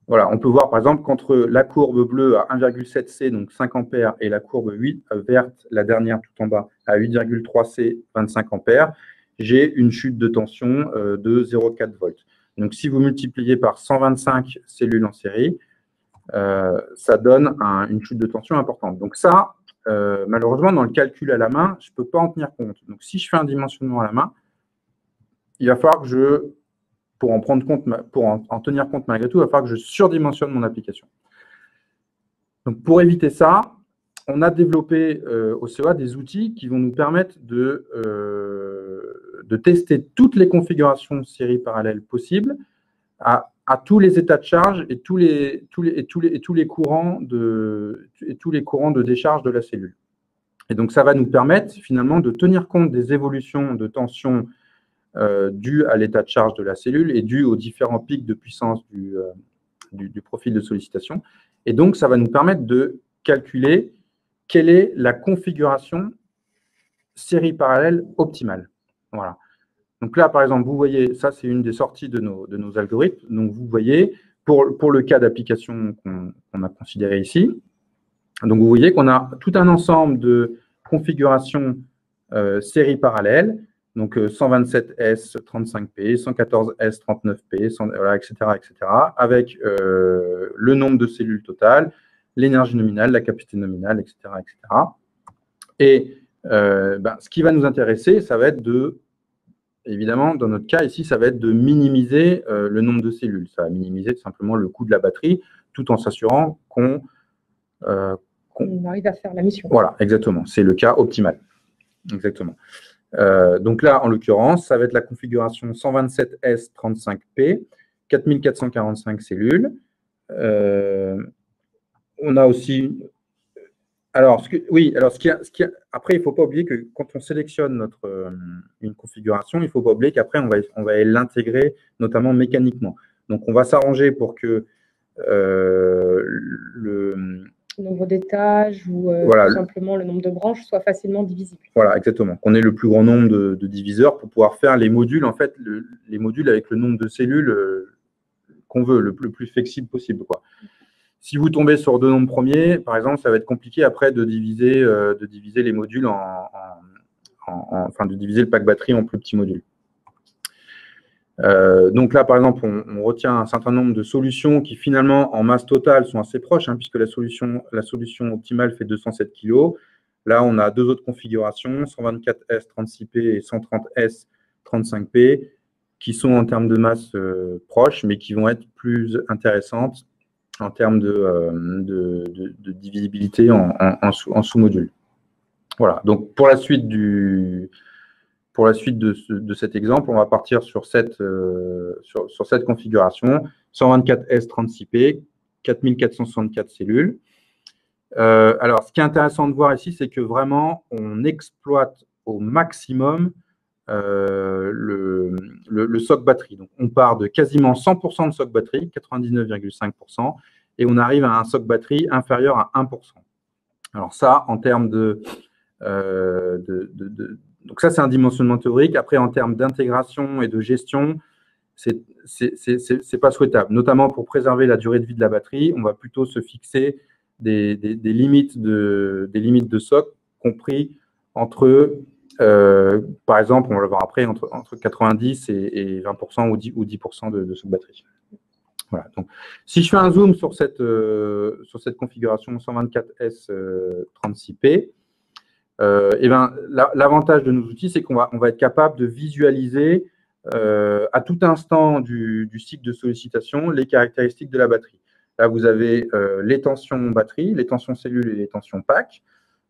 Speaker 2: Voilà, on peut voir, par exemple, qu'entre la courbe bleue à 1,7 C, donc 5 ampères, et la courbe verte, la dernière tout en bas, à 8,3 C, 25 ampères, j'ai une chute de tension de 0,4 volts. Donc, si vous multipliez par 125 cellules en série, ça donne une chute de tension importante. Donc ça, malheureusement, dans le calcul à la main, je ne peux pas en tenir compte. Donc, si je fais un dimensionnement à la main, il va falloir que pour en tenir compte malgré tout, il va falloir que je surdimensionne mon application. Donc, pour éviter ça, on a développé au CEA des outils qui vont nous permettre de tester toutes les configurations série parallèle possibles à tous les états de charge et tous les courants de décharge de la cellule. Et donc, ça va nous permettre finalement de tenir compte des évolutions de tension dues à l'état de charge de la cellule et dues aux différents pics de puissance du profil de sollicitation. Et donc, ça va nous permettre de calculer quelle est la configuration série parallèle optimale. Voilà. Donc là, par exemple, vous voyez, ça, c'est une des sorties de nos algorithmes. Donc, vous voyez, pour le cas d'application qu'on a considéré ici, donc vous voyez qu'on a tout un ensemble de configurations série parallèle, donc 127S 35P, 114S 39P, voilà, etc., avec le nombre de cellules totales, l'énergie nominale, la capacité nominale, etc., etc. Et ce qui va nous intéresser, ça va être évidemment, dans notre cas ici, ça va être de minimiser le nombre de cellules. Ça va minimiser simplement le coût de la batterie, tout en s'assurant qu'on
Speaker 1: arrive à faire la mission.
Speaker 2: Voilà, exactement. C'est le cas optimal. Exactement. Donc là, en l'occurrence, ça va être la configuration 127S35P, 4445 cellules. On a aussi... après, il ne faut pas oublier que quand on sélectionne une configuration, il ne faut pas oublier qu'après, on va l'intégrer, notamment mécaniquement. Donc, on va s'arranger pour que
Speaker 1: le nombre d'étages ou
Speaker 2: voilà,
Speaker 1: tout simplement le nombre de branches soit facilement divisible.
Speaker 2: Voilà, exactement. Qu'on ait le plus grand nombre de diviseurs pour pouvoir faire les modules, en fait, les modules avec le nombre de cellules qu'on veut, le plus flexible possible, quoi. Si vous tombez sur 2 nombres premiers, par exemple, ça va être compliqué après de diviser les modules de diviser le pack batterie en plus petits modules. Donc là, par exemple, on retient un certain nombre de solutions qui finalement, en masse totale, sont assez proches, hein, puisque la solution optimale fait 207 kg. Là, on a 2 autres configurations, 124S 36P et 130S 35P, qui sont en termes de masse proches, mais qui vont être plus intéressantes en termes de divisibilité en sous-modules. Voilà, donc pour la suite de cet exemple, on va partir sur cette configuration, 124S 36P, 4464 cellules. Alors, ce qui est intéressant de voir ici, c'est que vraiment, on exploite au maximum le soc batterie. Donc, on part de quasiment 100% de soc batterie, 99,5%, et on arrive à un soc batterie inférieur à 1%. Alors ça, en termes donc ça, c'est un dimensionnement théorique. Après, en termes d'intégration et de gestion, c'est pas souhaitable. Notamment pour préserver la durée de vie de la batterie, on va plutôt se fixer des limites de soc compris entre, par exemple, on va le voir après, entre 90 et 20% ou 10% de soc batterie. Voilà. Donc, si je fais un zoom sur cette configuration 124S 36P, L'avantage de nos outils, c'est qu'on va être capable de visualiser à tout instant du cycle de sollicitation les caractéristiques de la batterie. Là, vous avez les tensions batterie, les tensions cellules et les tensions pack.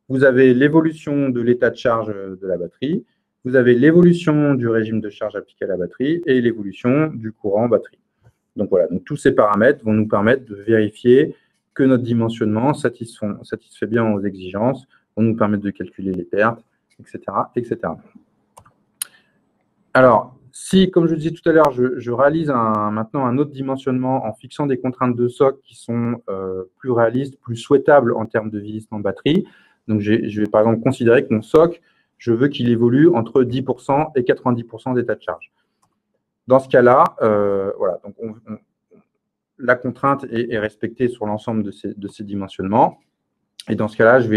Speaker 2: Vous avez l'évolution de l'état de charge de la batterie. Vous avez l'évolution du régime de charge appliqué à la batterie et l'évolution du courant batterie. Donc voilà, donc tous ces paramètres vont nous permettre de vérifier que notre dimensionnement satisfait bien aux exigences, vont nous permettre de calculer les pertes, etc., etc. Alors, si, comme je le disais tout à l'heure, je réalise maintenant un autre dimensionnement en fixant des contraintes de SOC qui sont plus réalistes, plus souhaitables en termes de vieillissement de batterie. Donc, je vais par exemple considérer que mon SOC, je veux qu'il évolue entre 10% et 90% d'état de charge. Dans ce cas-là, voilà, donc la contrainte est respectée sur l'ensemble de ces dimensionnements. Et dans ce cas-là, je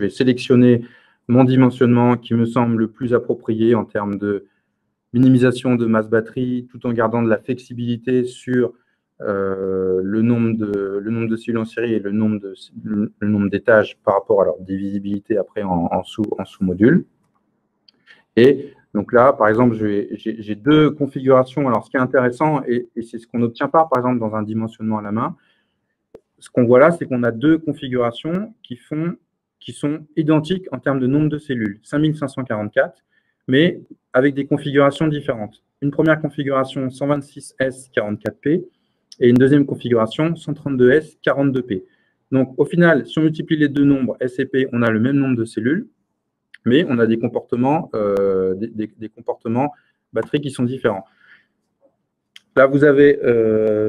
Speaker 2: vais sélectionner mon dimensionnement qui me semble le plus approprié en termes de minimisation de masse batterie, tout en gardant de la flexibilité sur le nombre de cellules en série et le nombre d'étages par rapport à leur divisibilité après en sous-modules. Et donc là, par exemple, j'ai deux configurations. Alors, ce qui est intéressant, et c'est ce qu'on n'obtient pas, par exemple, dans un dimensionnement à la main, ce qu'on voit là, c'est qu'on a deux configurations qui sont identiques en termes de nombre de cellules, 5544, mais avec des configurations différentes. Une première configuration 126S44P et une deuxième configuration 132S42P. Donc, au final, si on multiplie les deux nombres S et P, on a le même nombre de cellules, mais on a des comportements, batterie qui sont différents. Là, vous avez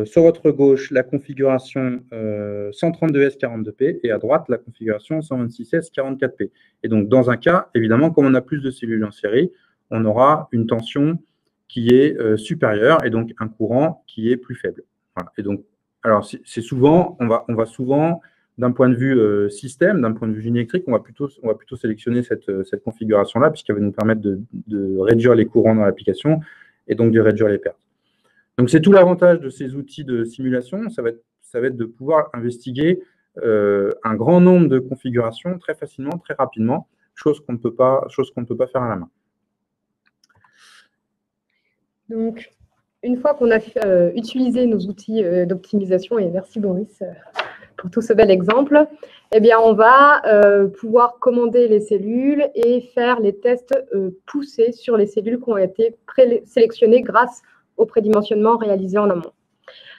Speaker 2: sur votre gauche la configuration 132S42P et à droite la configuration 126S44P. Et donc, dans un cas, évidemment, comme on a plus de cellules en série, on aura une tension qui est supérieure et donc un courant qui est plus faible. Voilà. Et donc, alors, c'est souvent, on va souvent, d'un point de vue système, d'un point de vue génie électrique, on va plutôt sélectionner cette configuration-là, puisqu'elle va nous permettre de réduire les courants dans l'application et donc de réduire les pertes. Donc, c'est tout l'avantage de ces outils de simulation, ça va être de pouvoir investiguer un grand nombre de configurations très facilement, très rapidement, chose qu'on ne peut pas faire à la main.
Speaker 1: Donc, une fois qu'on a utilisé nos outils d'optimisation, et merci Boris pour tout ce bel exemple, eh bien, on va pouvoir commander les cellules et faire les tests poussés sur les cellules qui ont été sélectionnées grâce au prédimensionnement réalisé en amont.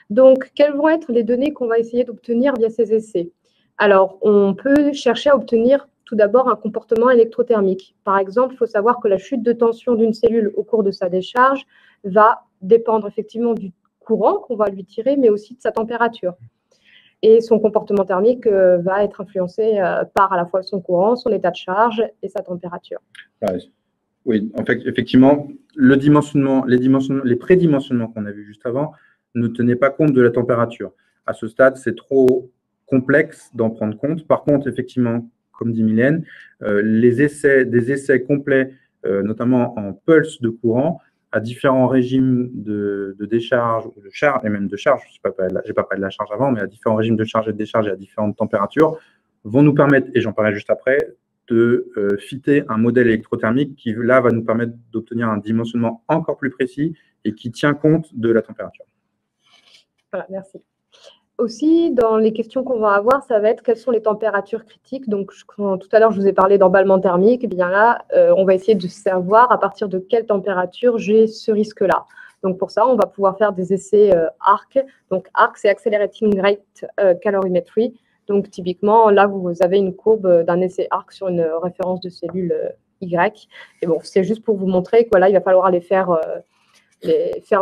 Speaker 1: Donc, quelles vont être les données qu'on va essayer d'obtenir via ces essais? Alors, on peut chercher à obtenir tout d'abord un comportement électrothermique. Par exemple, il faut savoir que la chute de tension d'une cellule au cours de sa décharge va dépendre effectivement du courant qu'on va lui tirer, mais aussi de sa température. Et son comportement thermique va être influencé par à la fois son courant, son état de charge et sa température.
Speaker 2: Oui, en fait, effectivement, les prédimensionnements qu'on a vus juste avant ne tenaient pas compte de la température. À ce stade, c'est trop complexe d'en prendre compte. Par contre, effectivement, comme dit Mylène, des essais complets, notamment en pulse de courant, à différents régimes de décharge ou de charge, et même de charge, je n'ai pas parlé de la charge avant, mais à différents régimes de charge et de décharge et à différentes températures, vont nous permettre, et j'en parlerai juste après, de fitter un modèle électrothermique qui, là, va nous permettre d'obtenir un dimensionnement encore plus précis et qui tient compte de la température.
Speaker 1: Voilà, merci. Aussi, dans les questions qu'on va avoir, ça va être quelles sont les températures critiques. Donc, tout à l'heure, je vous ai parlé d'emballement thermique. Eh bien là, on va essayer de savoir à partir de quelle température j'ai ce risque-là. Donc, pour ça, on va pouvoir faire des essais ARC. Donc, ARC, c'est Accelerating Rate Calorimetry. Donc, typiquement, là, vous avez une courbe d'un essai ARC sur une référence de cellule Y. Et bon, c'est juste pour vous montrer que voilà, il va falloir les faire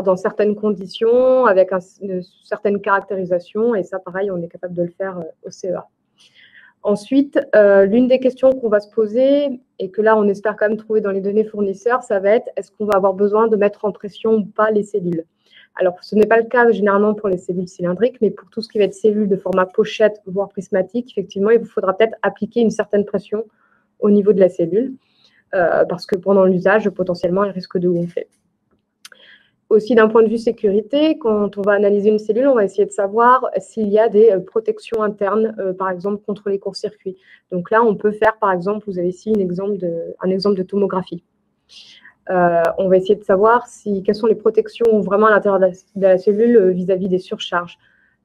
Speaker 1: dans certaines conditions, avec une certaine caractérisation. Et ça, pareil, on est capable de le faire au CEA. Ensuite, l'une des questions qu'on va se poser, et que là, on espère quand même trouver dans les données fournisseurs, ça va être est-ce qu'on va avoir besoin de mettre en pression ou pas les cellules? Alors, ce n'est pas le cas généralement pour les cellules cylindriques, mais pour tout ce qui va être cellules de format pochette, voire prismatique, effectivement, il vous faudra peut-être appliquer une certaine pression au niveau de la cellule, parce que pendant l'usage, potentiellement, elle risque de gonfler. Aussi, d'un point de vue sécurité, quand on va analyser une cellule, on va essayer de savoir s'il y a des protections internes, par exemple, contre les courts-circuits. Donc là, on peut faire, par exemple, vous avez ici un exemple de tomographie. On va essayer de savoir quelles sont les protections vraiment à l'intérieur de la cellule vis-à-vis des surcharges.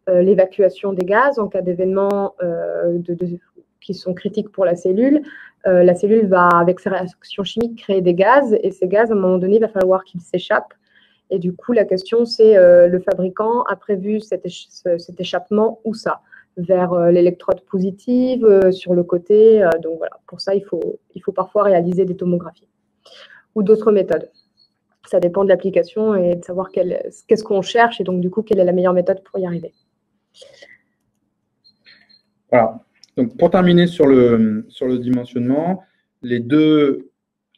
Speaker 1: L'évacuation des gaz en cas d'événements qui sont critiques pour la cellule. La cellule va, avec ses réactions chimiques, créer des gaz, et ces gaz, à un moment donné, il va falloir qu'ils s'échappent. Et du coup, la question, c'est le fabricant a prévu cet échappement où ça? Vers l'électrode positive, sur le côté. Donc voilà, pour ça, il faut parfois réaliser des tomographies ou d'autres méthodes. Ça dépend de l'application et de savoir qu'est-ce qu'on cherche et donc du coup, quelle est la meilleure méthode pour y arriver.
Speaker 2: Voilà. Donc, pour terminer sur le dimensionnement, les deux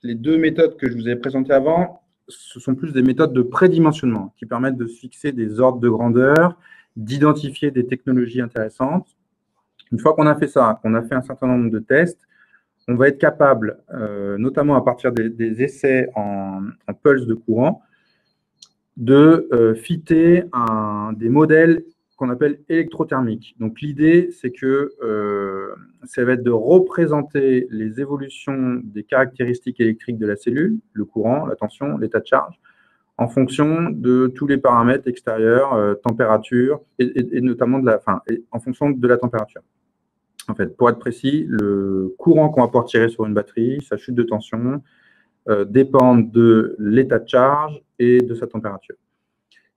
Speaker 2: méthodes que je vous ai présentées avant, ce sont plus des méthodes de prédimensionnement qui permettent de se fixer des ordres de grandeur, d'identifier des technologies intéressantes. Une fois qu'on a fait ça, qu'on a fait un certain nombre de tests, on va être capable, notamment à partir des essais en pulse de courant, de fitter des modèles qu'on appelle électrothermiques. Donc, l'idée, c'est que ça va être de représenter les évolutions des caractéristiques électriques de la cellule, le courant, la tension, l'état de charge, en fonction de tous les paramètres extérieurs, température, et notamment en fonction de la température. En fait, pour être précis, le courant qu'on va pouvoir tirer sur une batterie, sa chute de tension, dépendent de l'état de charge et de sa température.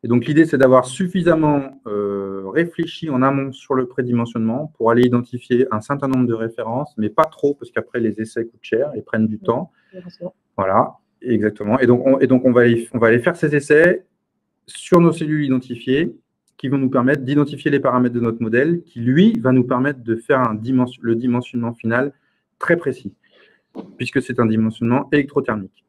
Speaker 2: Et donc, l'idée, c'est d'avoir suffisamment réfléchi en amont sur le prédimensionnement pour aller identifier un certain nombre de références, mais pas trop, parce qu'après, les essais coûtent cher et prennent du temps. Voilà, exactement. Et donc, on va aller faire ces essais sur nos cellules identifiées qui vont nous permettre d'identifier les paramètres de notre modèle, qui, lui, va nous permettre de faire le dimensionnement final très précis, puisque c'est un dimensionnement électrothermique.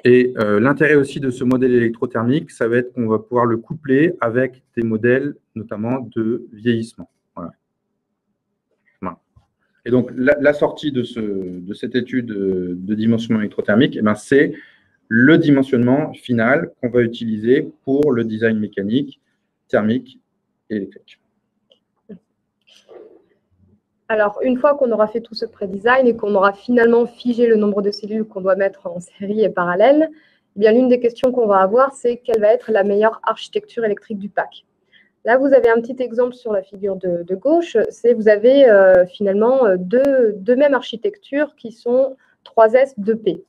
Speaker 2: Et l'intérêt aussi de ce modèle électrothermique, ça va être qu'on va pouvoir le coupler avec des modèles, notamment de vieillissement. Voilà. Voilà. Et donc, la sortie de cette étude de dimensionnement électrothermique, c'est le dimensionnement final qu'on va utiliser pour le design mécanique, thermique et électrique.
Speaker 1: Alors, une fois qu'on aura fait tout ce pré-design et qu'on aura finalement figé le nombre de cellules qu'on doit mettre en série et parallèle, eh bien, l'une des questions qu'on va avoir, c'est quelle va être la meilleure architecture électrique du pack. Là, vous avez un petit exemple sur la figure de gauche. Vous avez finalement deux mêmes architectures qui sont 3S, 2P.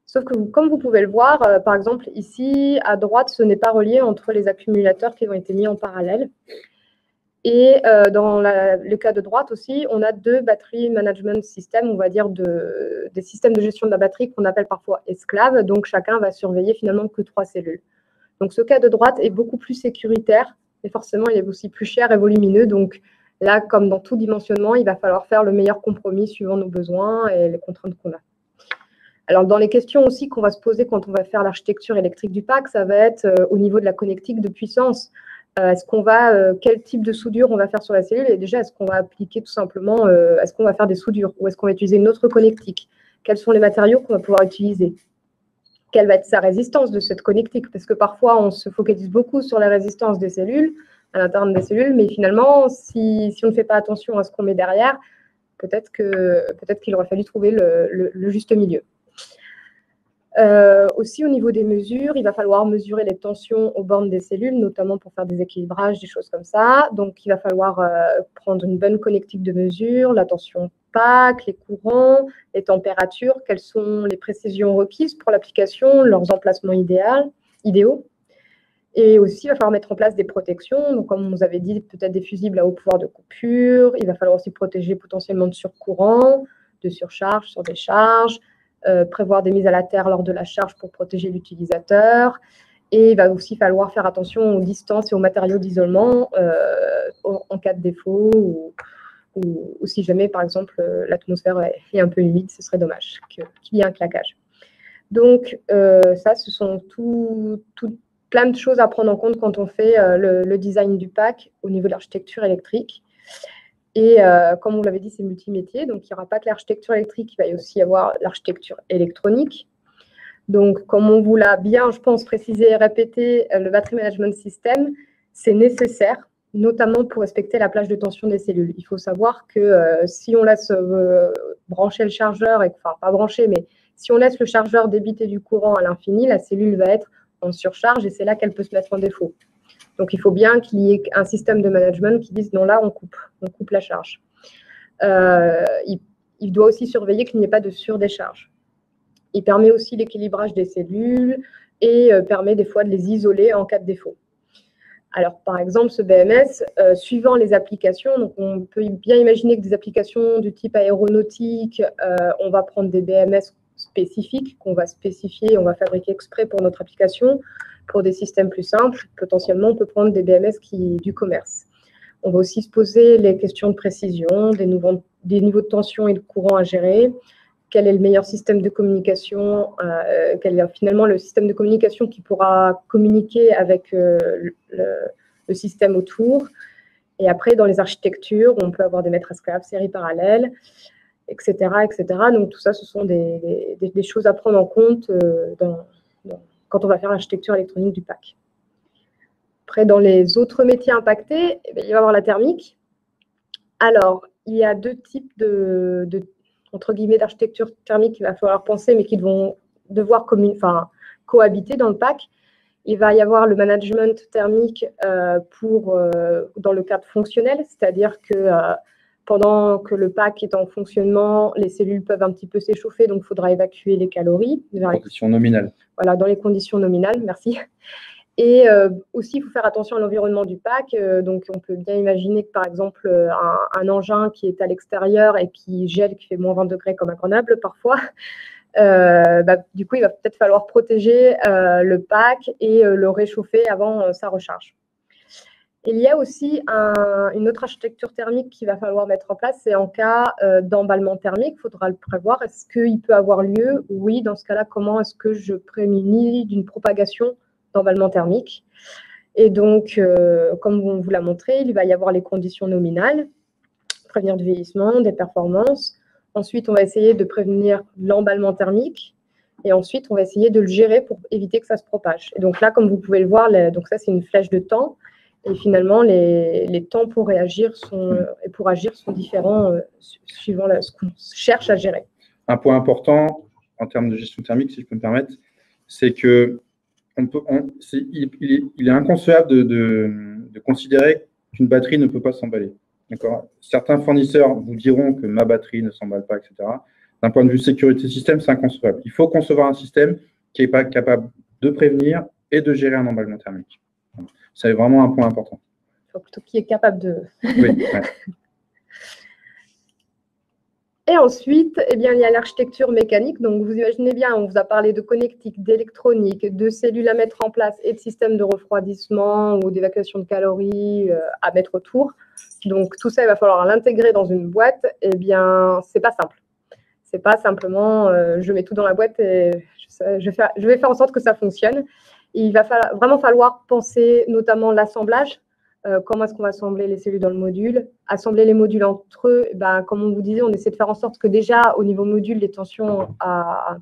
Speaker 1: Sauf que, comme vous pouvez le voir, par exemple, ici, à droite, ce n'est pas relié entre les accumulateurs qui ont été mis en parallèle. Et dans le cas de droite aussi, on a deux battery management systems, on va dire des systèmes de gestion de la batterie qu'on appelle parfois esclaves. Donc, chacun va surveiller finalement que 3 cellules. Donc, ce cas de droite est beaucoup plus sécuritaire et forcément, il est aussi plus cher et volumineux. Donc, là, comme dans tout dimensionnement, il va falloir faire le meilleur compromis suivant nos besoins et les contraintes qu'on a. Alors, dans les questions aussi qu'on va se poser quand on va faire l'architecture électrique du pack, ça va être au niveau de la connectique de puissance. Quel type de soudure on va faire sur la cellule? Et déjà, est-ce qu'on va appliquer tout simplement, est-ce qu'on va faire des soudures ou est-ce qu'on va utiliser une autre connectique? Quels sont les matériaux qu'on va pouvoir utiliser? Quelle va être sa résistance de cette connectique? Parce que parfois, on se focalise beaucoup sur la résistance des cellules, à l'intérieur des cellules, mais finalement, si on ne fait pas attention à ce qu'on met derrière, peut-être qu'il aurait fallu trouver le juste milieu. Aussi, au niveau des mesures, il va falloir mesurer les tensions aux bornes des cellules, notamment pour faire des équilibrages, des choses comme ça. Donc, il va falloir prendre une bonne connectique de mesure, la tension pack, les courants, les températures, quelles sont les précisions requises pour l'application, leurs emplacements idéaux. Et aussi, il va falloir mettre en place des protections. Donc, comme on vous avait dit, peut-être des fusibles à haut pouvoir de coupure. Il va falloir aussi protéger potentiellement de surcourant, de surcharge, surdécharge. Prévoir des mises à la terre lors de la charge pour protéger l'utilisateur. Et il va aussi falloir faire attention aux distances et aux matériaux d'isolement en cas de défaut ou si jamais, par exemple, l'atmosphère est un peu humide, ce serait dommage qu'il y ait un claquage. Donc, ça, ce sont plein de choses à prendre en compte quand on fait le design du pack au niveau de l'architecture électrique. Et comme on l'avait dit, c'est multimétier, donc il n'y aura pas que l'architecture électrique, il va aussi y avoir l'architecture électronique. Donc, comme on vous l'a bien, je pense, précisé et répété, le Battery Management System, c'est nécessaire, notamment pour respecter la plage de tension des cellules. Il faut savoir que si on laisse brancher le chargeur, enfin pas brancher, mais si on laisse le chargeur débiter du courant à l'infini, la cellule va être en surcharge et c'est là qu'elle peut se mettre en défaut. Donc, il faut bien qu'il y ait un système de management qui dise non, là, on coupe la charge. Il doit aussi surveiller qu'il n'y ait pas de surdécharge. Il permet aussi l'équilibrage des cellules et permet des fois de les isoler en cas de défaut. Alors, par exemple, ce BMS, suivant les applications, donc on peut bien imaginer que des applications du type aéronautique, on va prendre des BMS spécifiques qu'on va spécifier, on va fabriquer exprès pour notre application. Pour des systèmes plus simples, potentiellement, on peut prendre des BMS du commerce. On va aussi se poser les questions de précision, des niveaux de tension et de courant à gérer. Quel est le meilleur système de communication, quel est finalement le système de communication qui pourra communiquer avec le système autour. Et après, dans les architectures, on peut avoir des mètres esclaves, séries parallèles, etc., etc. Donc, tout ça, ce sont des choses à prendre en compte quand on va faire l'architecture électronique du pack. Après, dans les autres métiers impactés, il va y avoir la thermique. Alors, il y a deux types entre guillemets, d'architecture thermique qu'il va falloir penser, mais qui vont devoir cohabiter dans le pack. Il va y avoir le management thermique dans le cadre fonctionnel, c'est-à-dire que pendant que le pack est en fonctionnement, les cellules peuvent un petit peu s'échauffer, donc il faudra évacuer les calories.
Speaker 2: Dans les conditions nominales.
Speaker 1: Voilà, dans les conditions nominales, merci. Et aussi, il faut faire attention à l'environnement du pack. Donc, on peut bien imaginer que, par exemple, un engin qui est à l'extérieur et qui gèle, qui fait moins 20 degrés comme à Grenoble parfois, du coup, il va peut-être falloir protéger le pack et le réchauffer avant sa recharge. Il y a aussi une autre architecture thermique qu'il va falloir mettre en place, c'est en cas d'emballement thermique, il faudra le prévoir. Est-ce qu'il peut avoir lieu? Oui, dans ce cas-là, comment est-ce que je prémunis d'une propagation d'emballement thermique? Et donc, comme on vous l'a montré, il va y avoir les conditions nominales, prévenir du vieillissement, des performances. Ensuite, on va essayer de prévenir l'emballement thermique. Et ensuite, on va essayer de le gérer pour éviter que ça se propage. Et donc là, comme vous pouvez le voir, donc ça, c'est une flèche de temps. Et finalement, les temps pour réagir et pour agir sont différents suivant ce qu'on cherche à gérer.
Speaker 2: Un point important en termes de gestion thermique, si je peux me permettre, c'est que il est inconcevable de considérer qu'une batterie ne peut pas s'emballer. Certains fournisseurs vous diront que ma batterie ne s'emballe pas, etc. D'un point de vue sécurité système, c'est inconcevable. Il faut concevoir un système qui est capable de prévenir et de gérer un emballement thermique. C'est vraiment un point important.
Speaker 1: Il faut plutôt qu'il est capable de…
Speaker 2: Oui, ouais.
Speaker 1: Et ensuite, il y a l'architecture mécanique. Donc, vous imaginez bien, on vous a parlé de connectique, d'électronique, de cellules à mettre en place et de systèmes de refroidissement ou d'évacuation de calories à mettre autour. Donc, tout ça, il va falloir l'intégrer dans une boîte. Eh bien, c'est pas simple. C'est pas simplement je mets tout dans la boîte et je vais faire en sorte que ça fonctionne. Il va vraiment falloir penser notamment l'assemblage. Comment est-ce qu'on va assembler les cellules dans le module? Assembler les modules entre eux, comme on vous disait, on essaie de faire en sorte que déjà, au niveau module, les tensions à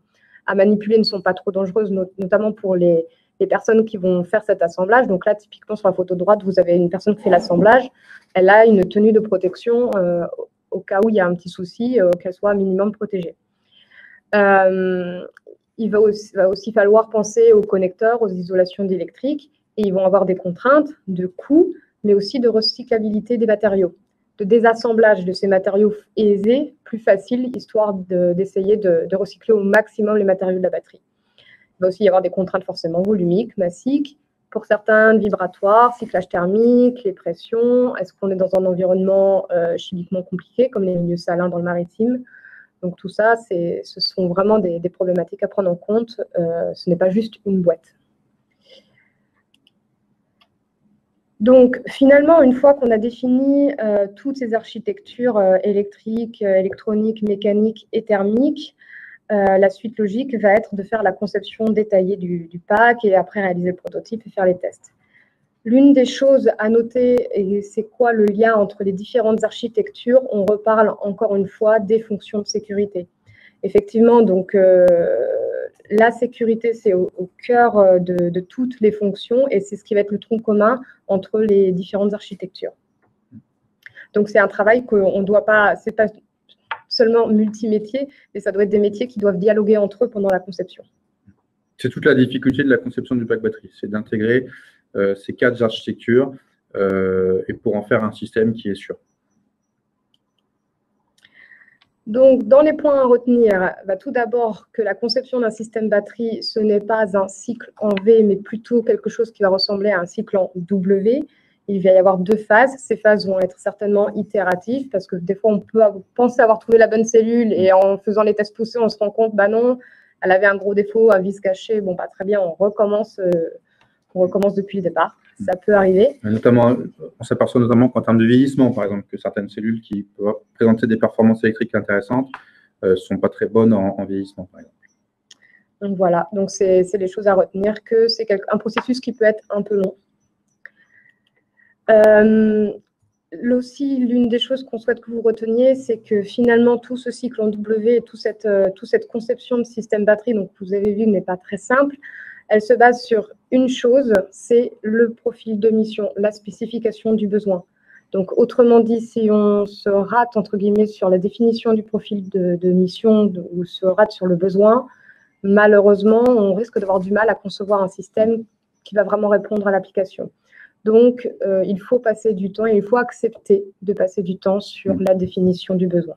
Speaker 1: manipuler ne sont pas trop dangereuses, notamment pour les personnes qui vont faire cet assemblage. Donc là, typiquement, sur la photo de droite, vous avez une personne qui fait l'assemblage. Elle a une tenue de protection au cas où il y a un petit souci, qu'elle soit un minimum protégée. Il va aussi falloir penser aux connecteurs, aux isolations d'électrique, et ils vont avoir des contraintes de coût, mais aussi de recyclabilité des matériaux, de désassemblage de ces matériaux aisés, plus facile, histoire d'essayer de recycler au maximum les matériaux de la batterie. Il va aussi y avoir des contraintes forcément volumiques, massiques, pour certains vibratoires, cyclage thermique, les pressions, est-ce qu'on est dans un environnement chimiquement compliqué, comme les milieux salins dans le maritime? Donc tout ça, ce sont vraiment des problématiques à prendre en compte, ce n'est pas juste une boîte. Donc, finalement, une fois qu'on a défini toutes ces architectures électriques, électroniques, mécaniques et thermiques, la suite logique va être de faire la conception détaillée du pack et après réaliser le prototype et faire les tests. L'une des choses à noter, et c'est quoi le lien entre les différentes architectures, on reparle encore une fois des fonctions de sécurité. Effectivement, donc, la sécurité, c'est au cœur de toutes les fonctions et c'est ce qui va être le tronc commun entre les différentes architectures. Donc, c'est un travail qu'on ne doit pas, c'est pas seulement multimétier, mais ça doit être des métiers qui doivent dialoguer entre eux pendant la conception.
Speaker 2: C'est toute la difficulté de la conception du pack batterie, c'est d'intégrer ces 4 architectures et pour en faire un système qui est sûr.
Speaker 1: Donc, dans les points à retenir, tout d'abord que la conception d'un système batterie, ce n'est pas un cycle en V, mais plutôt quelque chose qui va ressembler à un cycle en W. Il va y avoir 2 phases. Ces phases vont être certainement itératives parce que des fois, on peut penser avoir trouvé la bonne cellule et en faisant les tests poussés, on se rend compte, bah non, elle avait un gros défaut, un vice caché. Bon, pas très bien, on recommence depuis le départ. Ça peut arriver.
Speaker 2: Notamment, on s'aperçoit notamment qu'en termes de vieillissement, par exemple, que certaines cellules qui peuvent présenter des performances électriques intéressantes ne sont pas très bonnes en vieillissement, par exemple.
Speaker 1: Donc voilà, donc c'est les choses à retenir, que c'est un processus qui peut être un peu long. Aussi, l'une des choses qu'on souhaite que vous reteniez, c'est que finalement, tout ce cycle en W et toute cette conception de système batterie, donc vous avez vu, n'est pas très simple. Elle se base sur une chose, c'est le profil de mission, la spécification du besoin. Donc, autrement dit, si on se rate, entre guillemets, sur la définition du profil de mission ou se rate sur le besoin, malheureusement, on risque d'avoir du mal à concevoir un système qui va vraiment répondre à l'application. Donc, il faut passer du temps et il faut accepter de passer du temps sur la définition du besoin.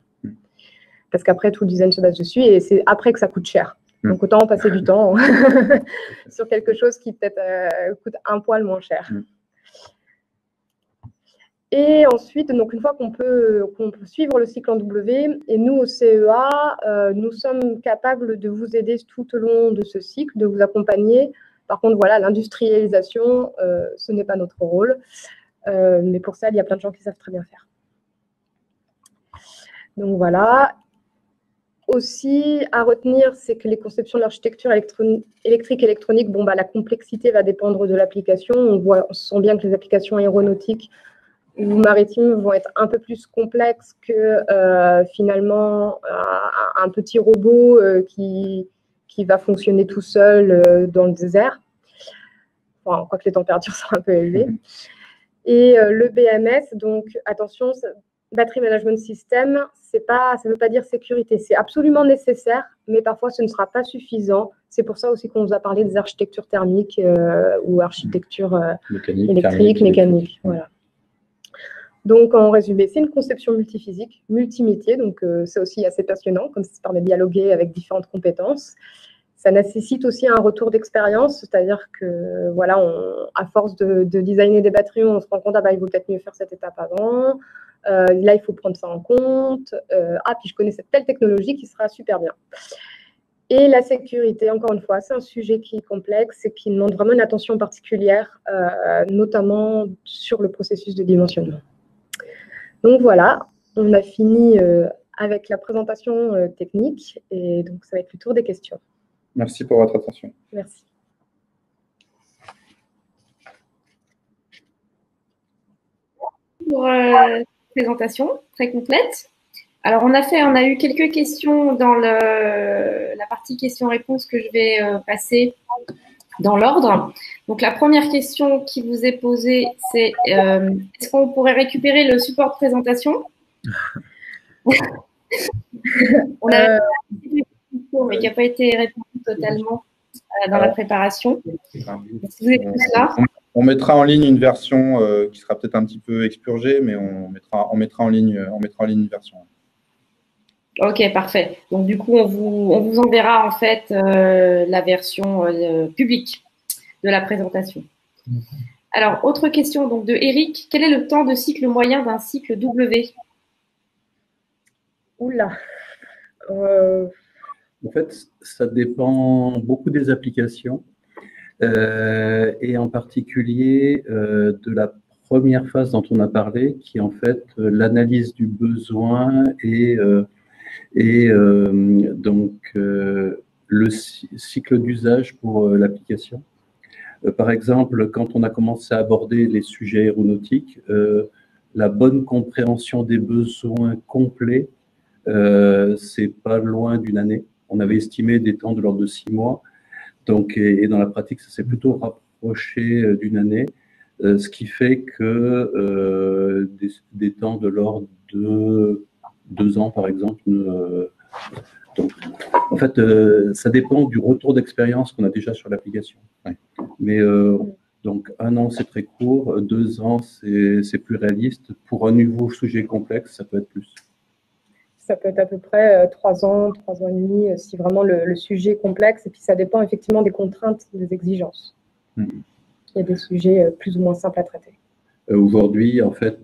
Speaker 1: Parce qu'après, tout le design se base dessus et c'est après que ça coûte cher. Donc, autant passer du temps sur quelque chose qui peut-être coûte un poil moins cher. Et ensuite, donc, une fois qu'on peut suivre le cycle en W, et nous, au CEA, nous sommes capables de vous aider tout au long de ce cycle, de vous accompagner. Par contre, voilà, l'industrialisation, ce n'est pas notre rôle. Mais pour ça, il y a plein de gens qui savent très bien faire. Donc, voilà. Aussi, à retenir, c'est que les conceptions de l'architecture électrique électronique, bon, la complexité va dépendre de l'application. On sent bien que les applications aéronautiques ou maritimes vont être un peu plus complexes que finalement un petit robot qui va fonctionner tout seul dans le désert. Enfin, quoique les températures sont un peu élevées. Et le BMS, donc attention, Battery Management System, ça ne veut pas dire sécurité. C'est absolument nécessaire, mais parfois ce ne sera pas suffisant. C'est pour ça aussi qu'on vous a parlé des architectures thermiques ou architectures électriques, mécaniques. Voilà. Donc, en résumé, c'est une conception multiphysique, multimétier. Donc, c'est aussi assez passionnant, comme ça permet de dialoguer avec différentes compétences. Ça nécessite aussi un retour d'expérience, c'est-à-dire que, voilà, à force de designer des batteries, on se rend compte, il vaut peut-être mieux faire cette étape avant. Là, il faut prendre ça en compte. Puis je connais cette telle technologie qui sera super bien. Et la sécurité, encore une fois, c'est un sujet qui est complexe et qui demande vraiment une attention particulière, notamment sur le processus de dimensionnement. Donc voilà, on a fini avec la présentation technique et donc ça va être le tour des questions.
Speaker 2: Merci pour votre attention.
Speaker 1: Merci.
Speaker 6: Pour présentation très complète. Alors, on a eu quelques questions dans la partie questions-réponses que je vais passer dans l'ordre. Donc, la première question qui vous est posée, c'est est-ce qu'on pourrait récupérer le support de présentation? On a mais qui n'a pas été répondu totalement dans la préparation. Si vous êtes tous là.
Speaker 2: On mettra en ligne une version qui sera peut-être un petit peu expurgée, mais on mettra en ligne une version.
Speaker 6: Ok, parfait. Donc du coup, on vous enverra en fait la version publique de la présentation. Alors, autre question donc de Eric. Quel est le temps de cycle moyen d'un cycle W?
Speaker 1: Oula.
Speaker 3: En fait, ça dépend beaucoup des applications. Et en particulier de la première phase dont on a parlé, qui est en fait l'analyse du besoin et donc le cycle d'usage pour l'application. Par exemple, quand on a commencé à aborder les sujets aéronautiques, la bonne compréhension des besoins complets, c'est pas loin d'une année. on avait estimé des temps de l'ordre de 6 mois. Donc, et dans la pratique, ça s'est plutôt rapproché d'une année, ce qui fait que des temps de l'ordre de 2 ans, par exemple. Donc, en fait, ça dépend du retour d'expérience qu'on a déjà sur l'application. Ouais. Mais donc, 1 an, c'est très court. 2 ans, c'est plus réaliste. Pour un nouveau sujet complexe, ça peut être plus.
Speaker 1: Ça peut être à peu près 3 ans, 3 ans et demi, si vraiment le sujet est complexe. Et puis, ça dépend effectivement des contraintes, des exigences. Il y a des sujets plus ou moins simples à traiter.
Speaker 3: Aujourd'hui, en fait,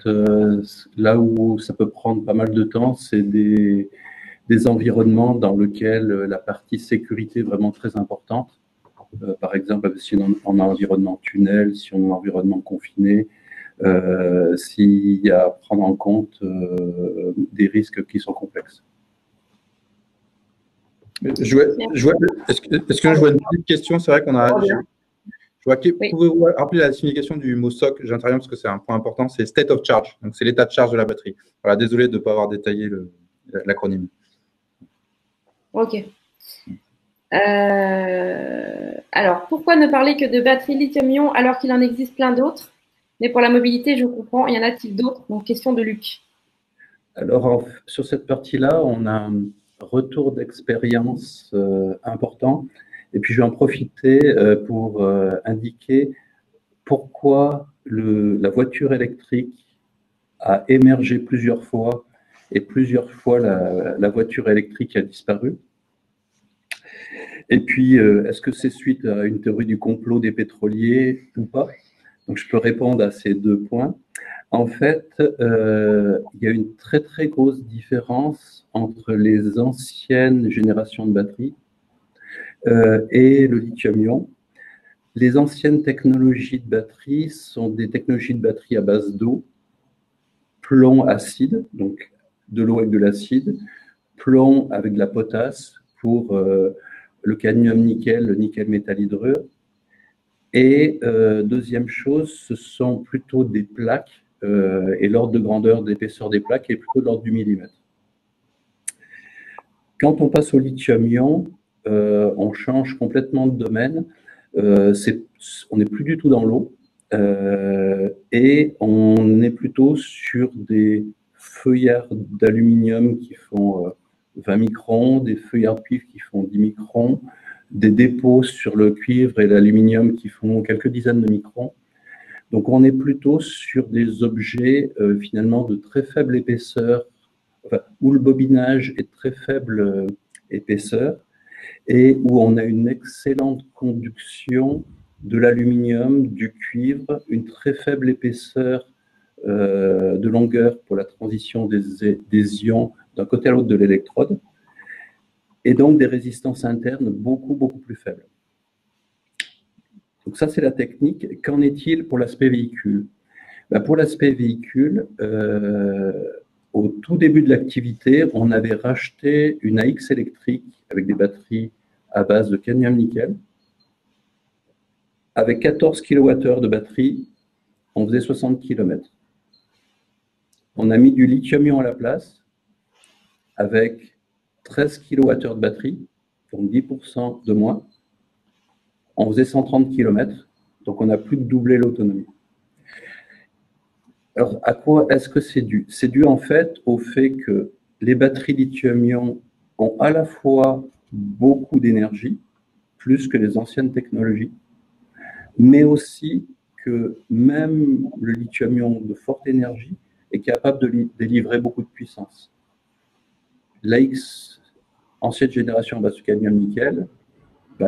Speaker 3: là où ça peut prendre pas mal de temps, c'est des environnements dans lesquels la partie sécurité est vraiment très importante. Par exemple, si on est en environnement tunnel, si on est en environnement confiné, s'il y a à prendre en compte des risques qui sont complexes.
Speaker 2: Est-ce que je vois une petite question? C'est vrai qu'on a. Pouvez-vous rappeler la signification du mot SOC? J'interviens parce que c'est un point important, c'est State of Charge. Donc, c'est l'état de charge de la batterie. Voilà, désolé de ne pas avoir détaillé l'acronyme.
Speaker 6: Ok. Alors, pourquoi ne parler que de batteries lithium-ion alors qu'il en existe plein d'autres? Mais pour la mobilité, je comprends, y en a-t-il d'autres? Donc, question de Luc.
Speaker 3: Alors, sur cette partie-là, on a un retour d'expérience important. Et puis, je vais en profiter pour indiquer pourquoi la voiture électrique a émergé plusieurs fois et plusieurs fois la voiture électrique a disparu. Et puis, est-ce que c'est suite à une théorie du complot des pétroliers ou pas? Donc, je peux répondre à ces 2 points. En fait, il y a une très, très grosse différence entre les anciennes générations de batteries et le lithium-ion. Les anciennes technologies de batterie sont des technologies de batterie à base d'eau, plomb acide, donc de l'eau avec de l'acide, plomb avec de la potasse pour le cadmium-nickel, le nickel-métal-hydrure. Et deuxième chose, ce sont plutôt des plaques et l'ordre de grandeur d'épaisseur des plaques est plutôt de l'ordre du millimètre. Quand on passe au lithium-ion, on change complètement de domaine. On n'est plus du tout dans l'eau et on est plutôt sur des feuillards d'aluminium qui font 20 microns, des feuillards de cuivre qui font 10 microns, des dépôts sur le cuivre et l'aluminium qui font quelques dizaines de microns. Donc, on est plutôt sur des objets finalement de très faible épaisseur, enfin, où le bobinage est de très faible épaisseur et où on a une excellente conduction de l'aluminium, du cuivre, une très faible épaisseur de longueur pour la transition des ions d'un côté à l'autre de l'électrode, et donc des résistances internes beaucoup, beaucoup plus faibles. Donc ça, c'est la technique. Qu'en est-il pour l'aspect véhicule? Pour l'aspect véhicule, au tout début de l'activité, on avait racheté une AX électrique avec des batteries à base de cadmium-nickel. Avec 14 kWh de batterie, on faisait 60 km. On a mis du lithium-ion à la place avec 13 kWh de batterie, donc 10% de moins. On faisait 130 km, donc on a plus de doublé l'autonomie. Alors, à quoi est-ce que c'est dû? C'est dû en fait au fait que les batteries lithium-ion ont à la fois beaucoup d'énergie, plus que les anciennes technologies, mais aussi que même le lithium-ion de forte énergie est capable de délivrer beaucoup de puissance. L'AX, ancienne génération à base de cadmium-nickel,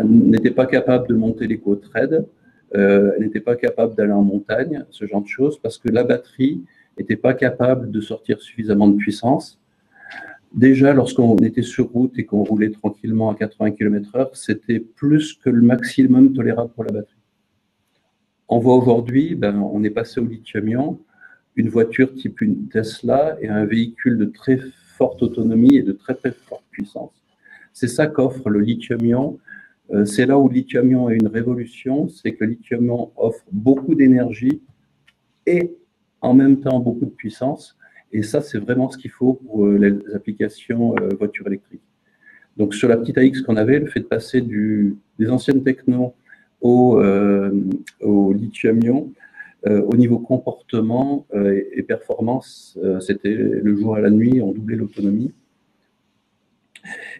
Speaker 3: n'était pas capable de monter les côtes raides, elle n'était pas capable d'aller en montagne, ce genre de choses, parce que la batterie n'était pas capable de sortir suffisamment de puissance. Déjà, lorsqu'on était sur route et qu'on roulait tranquillement à 80 km/h, c'était plus que le maximum tolérable pour la batterie. On voit aujourd'hui, on est passé au lithium-ion, une voiture type une Tesla et un véhicule de très forte autonomie et de très très forte puissance. C'est ça qu'offre le lithium-ion. C'est là où le lithium-ion est une révolution, c'est que le lithium-ion offre beaucoup d'énergie et en même temps beaucoup de puissance. Et ça, c'est vraiment ce qu'il faut pour les applications voitures électriques. Donc, sur la petite AX qu'on avait, le fait de passer des anciennes techno au lithium-ion, au niveau comportement et performance, c'était le jour et la nuit, on doublait l'autonomie.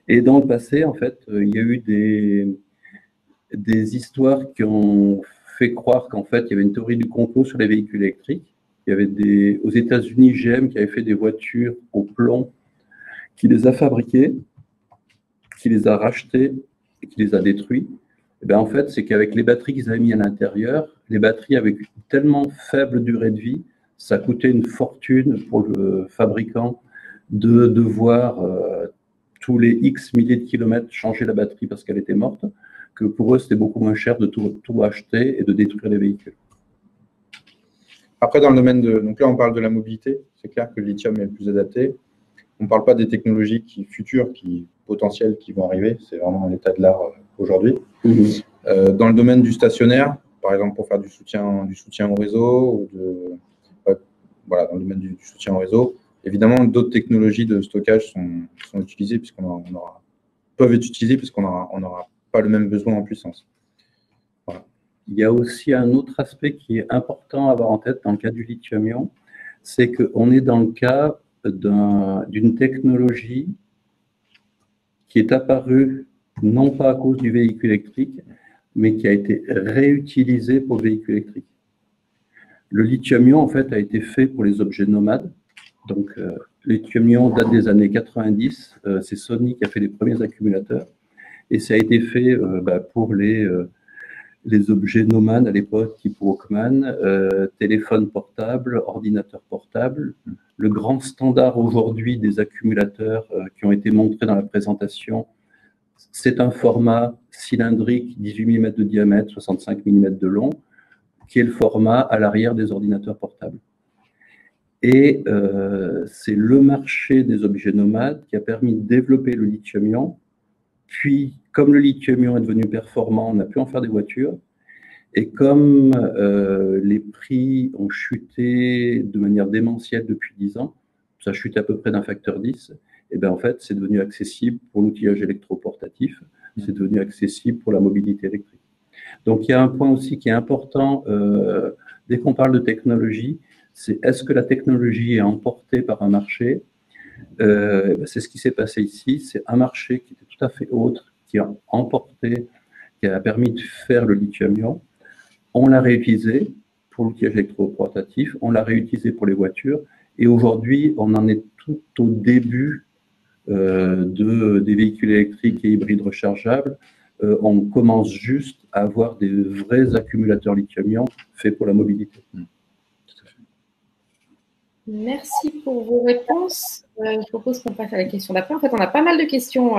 Speaker 3: Et dans le passé, en fait, il y a eu des histoires qui ont fait croire qu'en fait, il y avait une théorie du complot sur les véhicules électriques. Il y avait aux États-Unis, GM qui avait fait des voitures au plomb, qui les a fabriquées, qui les a rachetées et qui les a détruites. Et bien, en fait, c'est qu'avec les batteries qu'ils avaient mis à l'intérieur, les batteries avec une tellement faible durée de vie, ça coûtait une fortune pour le fabricant de devoir tous les X milliers de kilomètres changer la batterie parce qu'elle était morte, que pour eux, c'était beaucoup moins cher de tout acheter et de détruire les véhicules.
Speaker 2: Après, dans le domaine donc là, on parle de la mobilité. C'est clair que le lithium est le plus adapté. On ne parle pas des technologies futures, potentielles, qui vont arriver. C'est vraiment l'état de l'art aujourd'hui. Dans le domaine du stationnaire, par exemple, pour faire du soutien au réseau, voilà, dans le domaine du soutien au réseau, évidemment, d'autres technologies de stockage sont utilisées, peuvent être utilisées, puisqu'on n'aura pas le même besoin en puissance. Voilà.
Speaker 3: Il y a aussi un autre aspect qui est important à avoir en tête dans le cas du lithium-ion, c'est qu'on est dans le cas d'une technologie qui est apparue non pas à cause du véhicule électrique, mais qui a été réutilisée pour le véhicule électrique. Le lithium-ion, en fait, a été fait pour les objets nomades. Donc, le lithium-ion date des années 90. C'est Sony qui a fait les premiers accumulateurs. Et ça a été fait pour les objets nomades à l'époque, type Walkman, téléphone portable, ordinateur portable. Le grand standard aujourd'hui des accumulateurs qui ont été montrés dans la présentation, c'est un format cylindrique, 18 mm de diamètre, 65 mm de long, qui est le format à l'arrière des ordinateurs portables. Et c'est le marché des objets nomades qui a permis de développer le lithium-ion. Puis, comme le lithium-ion est devenu performant, on a pu en faire des voitures. Et comme les prix ont chuté de manière démentielle depuis 10 ans, ça chute à peu près d'un facteur 10, et bien en fait, c'est devenu accessible pour l'outillage électroportatif, c'est devenu accessible pour la mobilité électrique. Donc, il y a un point aussi qui est important, dès qu'on parle de technologie, c'est est-ce que la technologie est emportée par un marché? C'est ce qui s'est passé ici, c'est un marché qui était tout à fait autre, qui a emporté, qui a permis de faire le lithium-ion. On l'a réutilisé pour l'outillage électroportatif, on l'a réutilisé pour les voitures, et aujourd'hui, on en est tout au début des véhicules électriques et hybrides rechargeables. On commence juste à avoir des vrais accumulateurs lithium-ion faits pour la mobilité.
Speaker 6: Merci pour vos réponses. Je propose qu'on passe à la question d'après. En fait, on a pas mal de questions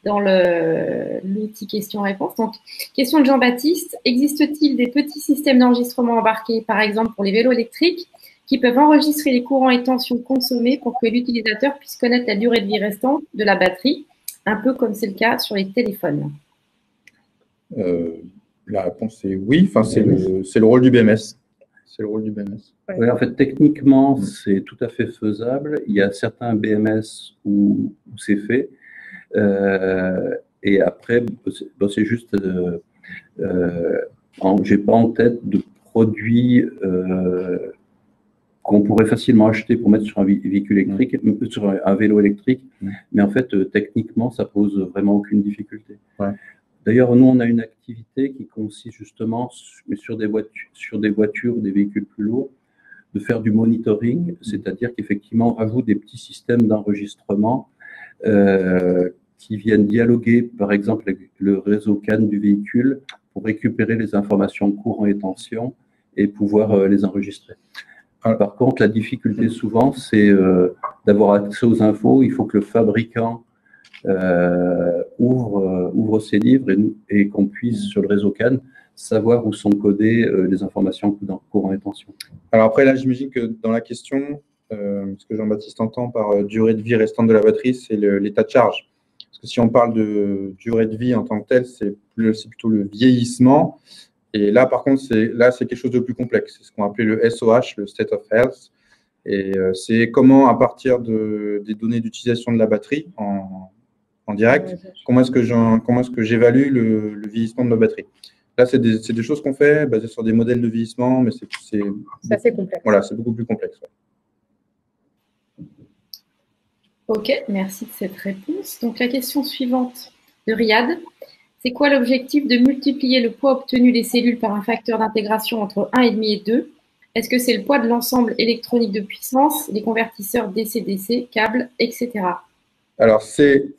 Speaker 6: dans l'outil questions-réponses. Donc, question de Jean-Baptiste. Existe-t-il des petits systèmes d'enregistrement embarqués, par exemple pour les vélos électriques, qui peuvent enregistrer les courants et tensions consommés pour que l'utilisateur puisse connaître la durée de vie restante de la batterie, un peu comme c'est le cas sur les téléphones?
Speaker 2: La réponse est oui. Enfin, c'est le rôle du BMS. C'est le rôle du BMS.
Speaker 3: Oui, en fait, techniquement, c'est tout à fait faisable. Il y a certains BMS où c'est fait. Et après, c'est juste, j'ai pas en tête de produits qu'on pourrait facilement acheter pour mettre sur un véhicule électrique, sur un vélo électrique. Mais en fait, techniquement, ça pose vraiment aucune difficulté.
Speaker 2: Ouais.
Speaker 3: D'ailleurs, nous, on a une activité qui consiste justement sur des voitures, des véhicules plus lourds, de faire du monitoring, c'est-à-dire qu'effectivement, on rajoute des petits systèmes d'enregistrement qui viennent dialoguer, par exemple, avec le réseau CAN du véhicule pour récupérer les informations courant et tension et pouvoir les enregistrer. Par contre, la difficulté souvent, c'est d'avoir accès aux infos. Il faut que le fabricant ouvre ses livres et qu'on puisse, sur le réseau CAN, savoir où sont codées les informations courant et tension.
Speaker 2: Alors après, là, j'imagine que dans la question, ce que Jean-Baptiste entend par durée de vie restante de la batterie, c'est l'état de charge. Parce que si on parle de durée de vie en tant que telle, c'est plutôt le vieillissement. Et là, par contre, c'est quelque chose de plus complexe. C'est ce qu'on appelait le SOH, le State of Health. Et c'est comment, à partir des données d'utilisation de la batterie, en direct, comment est-ce que j'évalue le vieillissement de ma batterie. Là, c'est des choses qu'on fait basées sur des modèles de vieillissement, mais c'est
Speaker 1: assez complexe.
Speaker 2: Voilà, c'est beaucoup plus complexe. Ouais.
Speaker 6: Ok, merci de cette réponse. Donc, la question suivante de Riyad. C'est quoi l'objectif de multiplier le poids obtenu des cellules par un facteur d'intégration entre 1,5 et 2? Est-ce que c'est le poids de l'ensemble électronique de puissance, les convertisseurs DC-DC, câbles, etc.?
Speaker 2: Alors, c'est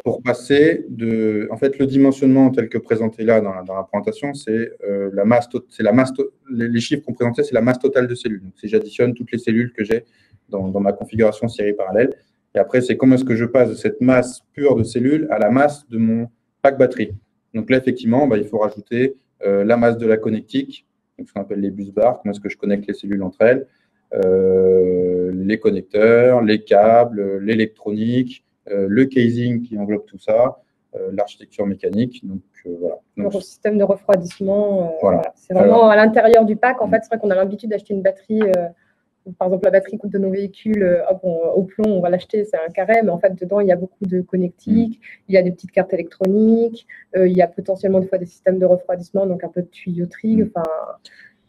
Speaker 2: pour passer de… En fait, le dimensionnement tel que présenté là dans la présentation, c'est les chiffres qu'on présentait, c'est la masse totale de cellules. Donc, si j'additionne toutes les cellules que j'ai dans ma configuration série parallèle, et après, c'est comment est-ce que je passe de cette masse pure de cellules à la masse de mon pack batterie. Donc là, effectivement, il faut rajouter la masse de la connectique, donc ce qu'on appelle les bus bars, comment est-ce que je connecte les cellules entre elles, les connecteurs, les câbles, l'électronique, le casing qui englobe tout ça, l'architecture mécanique. Donc, voilà. Donc,
Speaker 1: le système de refroidissement,
Speaker 2: voilà.
Speaker 1: C'est vraiment à l'intérieur du pack. En fait, c'est vrai qu'on a l'habitude d'acheter une batterie. Par exemple, la batterie de nos véhicules, au plomb, on va l'acheter, c'est un carré, mais en fait, dedans, il y a beaucoup de connectiques, il y a des petites cartes électroniques, il y a potentiellement des fois des systèmes de refroidissement, donc un peu de tuyauterie.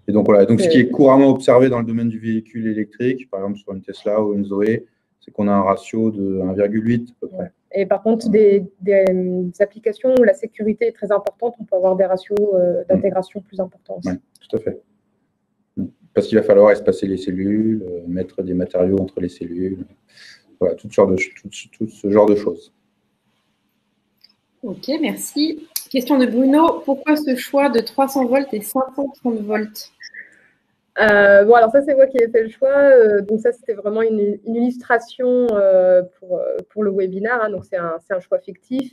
Speaker 2: Et donc, voilà. Donc, ce qui est couramment observé dans le domaine du véhicule électrique, par exemple sur une Tesla ou une Zoé, c'est qu'on a un ratio de 1,8 à peu près.
Speaker 1: Et par contre, des applications où la sécurité est très importante, on peut avoir des ratios d'intégration plus importants.
Speaker 2: Oui, tout à fait. Parce qu'il va falloir espacer les cellules, mettre des matériaux entre les cellules, voilà, tout ce genre de choses.
Speaker 6: Ok, merci. Question de Bruno. Pourquoi ce choix de 300 volts et 530 volts?
Speaker 1: Bon, alors ça, c'est moi qui ai fait le choix. Donc ça, c'était vraiment une illustration pour le webinaire. Hein, donc c'est un choix fictif.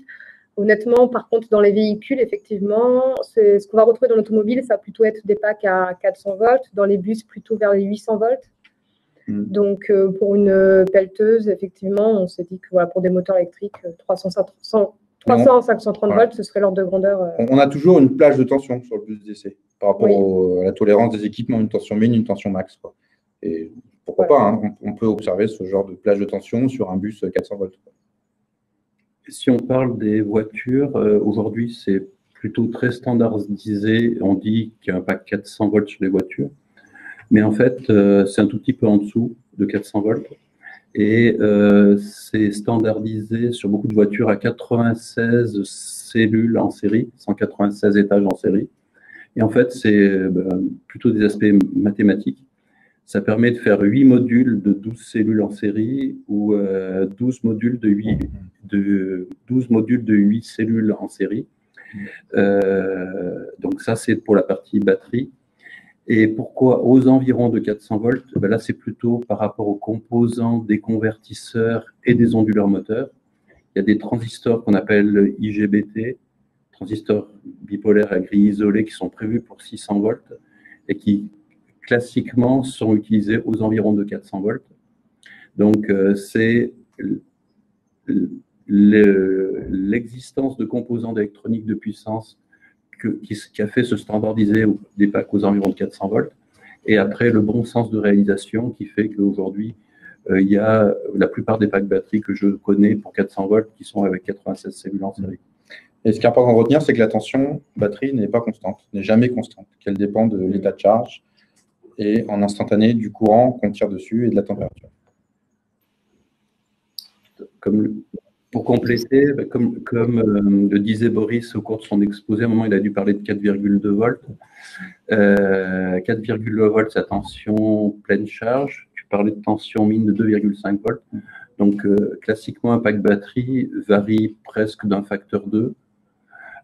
Speaker 1: Honnêtement, par contre, dans les véhicules, effectivement, ce qu'on va retrouver dans l'automobile, ça va plutôt être des packs à 400 volts. Dans les bus, plutôt vers les 800 volts. Donc, pour une pelleteuse, effectivement, on s'est dit que voilà, pour des moteurs électriques, 300 530 volts, ce serait l'ordre de grandeur.
Speaker 2: On a toujours une plage de tension sur le bus d'essai par rapport à la tolérance des équipements, une tension min, une tension max. Quoi. Et pourquoi pas, hein, on peut observer ce genre de plage de tension sur un bus 400 volts. Quoi.
Speaker 3: Si on parle des voitures, aujourd'hui, c'est plutôt très standardisé. On dit qu'il y a un pack 400 volts sur les voitures. Mais en fait, c'est un tout petit peu en dessous de 400 volts. Et c'est standardisé sur beaucoup de voitures à 96 cellules en série, 196 étages en série. Et en fait, c'est plutôt des aspects mathématiques. Ça permet de faire 8 modules de 12 cellules en série ou 12 modules de 8 cellules en série. Donc ça, c'est pour la partie batterie. Et pourquoi aux environs de 400 volts? Là, c'est plutôt par rapport aux composants des convertisseurs et des onduleurs moteurs. Il y a des transistors qu'on appelle IGBT, transistors bipolaires à grille isolée, qui sont prévus pour 600 volts et qui, classiquement, sont utilisés aux environs de 400 volts. Donc, c'est l'existence de composants d'électronique de puissance qui a fait se standardiser des packs aux environs de 400 volts. Et après, le bon sens de réalisation qui fait qu'aujourd'hui, il y a la plupart des packs batteries que je connais pour 400 volts qui sont avec 96 cellules en série.
Speaker 2: Et ce qui est important de retenir, c'est que la tension batterie n'est pas constante, n'est jamais constante, qu'elle dépend de l'état de charge et en instantané du courant qu'on tire dessus et de la température.
Speaker 3: Pour compléter, comme le disait Boris au cours de son exposé, à un moment, il a dû parler de 4,2 volts. 4,2 volts, c'est la tension pleine charge. Tu parlais de tension mine de 2,5 volts. Donc, classiquement, un pack batterie varie presque d'un facteur 2.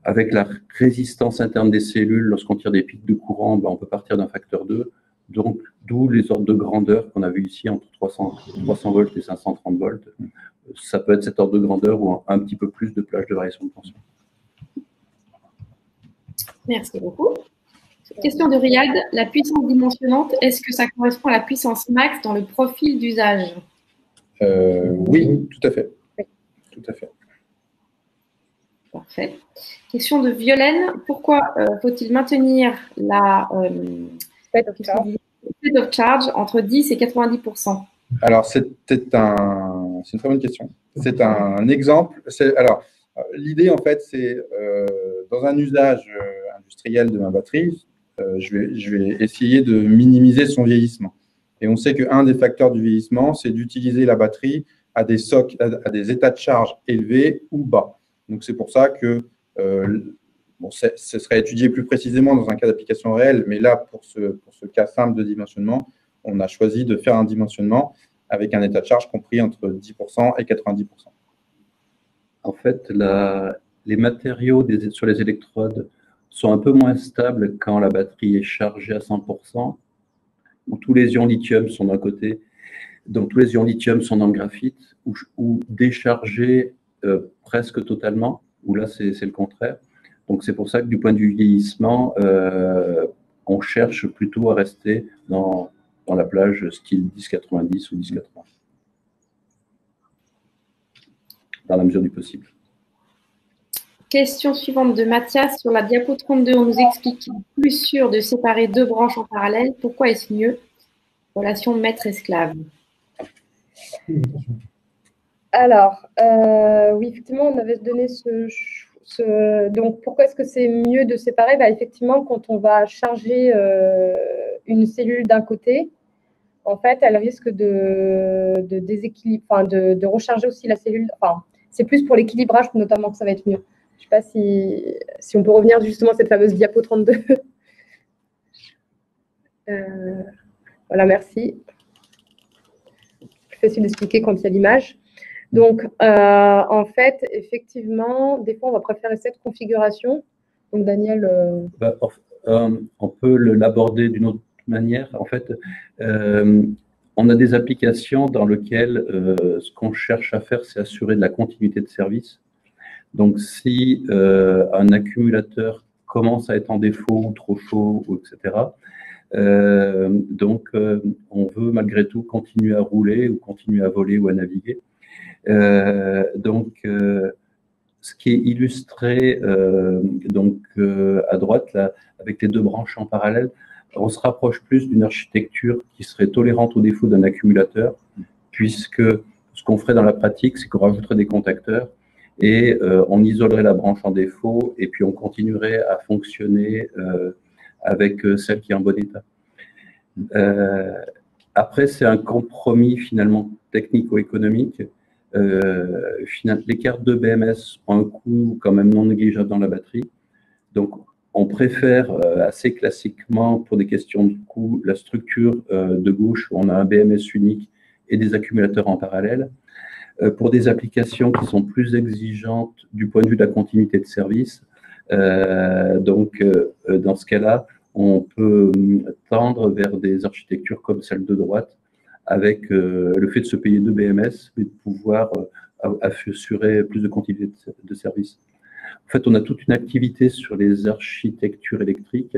Speaker 3: Avec la résistance interne des cellules, lorsqu'on tire des pics de courant, on peut partir d'un facteur 2. Donc, d'où les ordres de grandeur qu'on a vu ici entre 300 volts et 530 volts. Ça peut être cet ordre de grandeur ou un petit peu plus de plage de variation de tension.
Speaker 6: Merci beaucoup. Question de Riyad. La puissance dimensionnante, est-ce que ça correspond à la puissance max dans le profil d'usage?
Speaker 2: Oui, tout à fait. Tout à fait.
Speaker 6: Parfait. Question de Violaine. Pourquoi faut-il maintenir la state of charge entre 10 et 90%?
Speaker 2: Alors, c'était un une très bonne question. C'est un exemple. Alors, l'idée, en fait, c'est dans un usage industriel de ma batterie, je vais essayer de minimiser son vieillissement. Et on sait qu'un des facteurs du vieillissement, c'est d'utiliser la batterie à des états de charge élevés ou bas. Donc, c'est pour ça que ce serait étudié plus précisément dans un cas d'application réelle, mais là, pour ce cas simple de dimensionnement, on a choisi de faire un dimensionnement avec un état de charge compris entre 10% et 90%.
Speaker 3: En fait, les matériaux sur les électrodes sont un peu moins stables quand la batterie est chargée à 100%, où tous les ions lithium sont d'un côté, donc tous les ions lithium sont dans le graphite, ou déchargés presque totalement, où là c'est le contraire. Donc c'est pour ça que du point de vue vieillissement, on cherche plutôt à rester dans la plage style 1090 ou 1080, dans la mesure du possible.
Speaker 6: Question suivante de Mathias. Sur la diapo 32, on nous explique qu'il est plus sûr de séparer deux branches en parallèle. Pourquoi est-ce mieux? Relation maître-esclave.
Speaker 1: Alors, oui, effectivement, on avait donné donc, pourquoi est-ce que c'est mieux de séparer? Effectivement, quand on va charger une cellule d'un côté, en fait, elle risque de déséquilibrer, enfin, de recharger aussi la cellule. Enfin, c'est plus pour l'équilibrage notamment que ça va être mieux. Je ne sais pas si on peut revenir justement à cette fameuse diapo 32. Voilà, merci. Plus facile d'expliquer quand il y a l'image. Donc, en fait, effectivement, des fois, on va préférer cette configuration. Donc, Daniel…
Speaker 3: on peut l'aborder d'une autre manière. En fait, on a des applications dans lesquelles ce qu'on cherche à faire, c'est assurer de la continuité de service. Donc, si un accumulateur commence à être en défaut ou trop chaud, etc., on veut malgré tout continuer à rouler ou continuer à voler ou à naviguer. Ce qui est illustré à droite, là, avec les deux branches en parallèle, on se rapproche plus d'une architecture qui serait tolérante aux défauts d'un accumulateur, puisque ce qu'on ferait dans la pratique, c'est qu'on rajouterait des contacteurs et on isolerait la branche en défaut et puis on continuerait à fonctionner avec celle qui est en bon état. Après, c'est un compromis finalement technico-économique. Les cartes de BMS ont un coût quand même non négligeable dans la batterie. Donc, on préfère assez classiquement, pour des questions de coût, la structure de gauche où on a un BMS unique et des accumulateurs en parallèle. Pour des applications qui sont plus exigeantes du point de vue de la continuité de service, dans ce cas-là, on peut tendre vers des architectures comme celle de droite, avec le fait de se payer 2 BMS et de pouvoir assurer plus de continuité de service. En fait, on a toute une activité sur les architectures électriques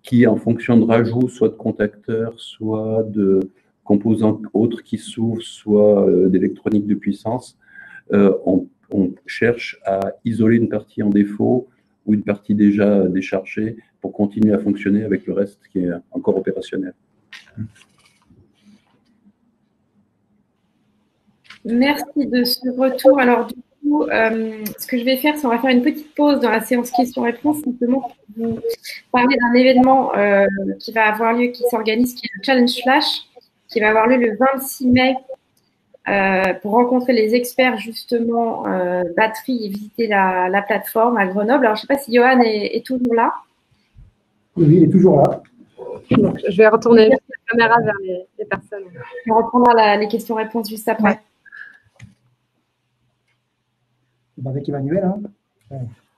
Speaker 3: qui, en fonction de rajout, soit de contacteurs, soit de composants autres qui s'ouvrent, soit d'électronique de puissance, on cherche à isoler une partie en défaut ou une partie déjà déchargée pour continuer à fonctionner avec le reste qui est encore opérationnel.
Speaker 6: Merci de ce retour. Alors, du coup, ce que je vais faire, c'est on va faire une petite pause dans la séance questions-réponses, simplement pour vous parler d'un événement qui va avoir lieu, qui s'organise, qui est le Challenge Flash, qui va avoir lieu le 26 mai pour rencontrer les experts, justement, batterie et visiter la plateforme à Grenoble. Alors, je ne sais pas si Johan est toujours là.
Speaker 5: Oui, il est toujours là.
Speaker 1: Donc, je vais retourner la caméra vers les personnes.
Speaker 6: On reprendra les questions-réponses juste après.
Speaker 1: Ouais.
Speaker 5: Avec Emmanuel, hein.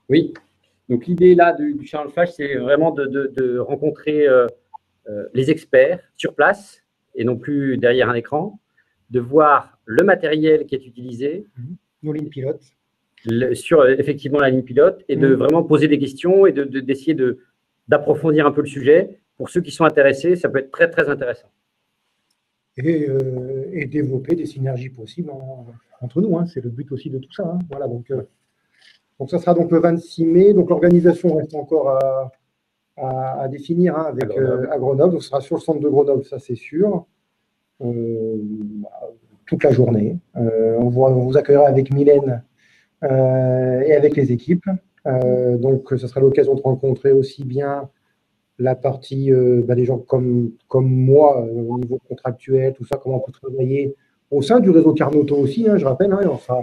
Speaker 4: Oui. Donc, l'idée là du Challenge Flash, c'est vraiment de rencontrer les experts sur place et non plus derrière un écran, de voir le matériel qui est utilisé.
Speaker 5: Nos lignes pilotes.
Speaker 4: Sur effectivement la ligne pilote et de vraiment poser des questions et d'essayer d'approfondir un peu le sujet. Pour ceux qui sont intéressés, ça peut être très, très intéressant.
Speaker 5: Et développer des synergies possibles entre nous. Hein. C'est le but aussi de tout ça. Hein. Voilà, donc ça sera donc le 26 mai. Donc l'organisation reste encore à définir hein, à Grenoble. Donc, ce sera sur le centre de Grenoble, ça c'est sûr. toute la journée. On vous accueillera avec Mylène et avec les équipes. Donc, ce sera l'occasion de rencontrer aussi bien la partie des gens comme moi, au niveau contractuel, tout ça, comment on peut travailler au sein du réseau Carnoto aussi, je rappelle. Enfin,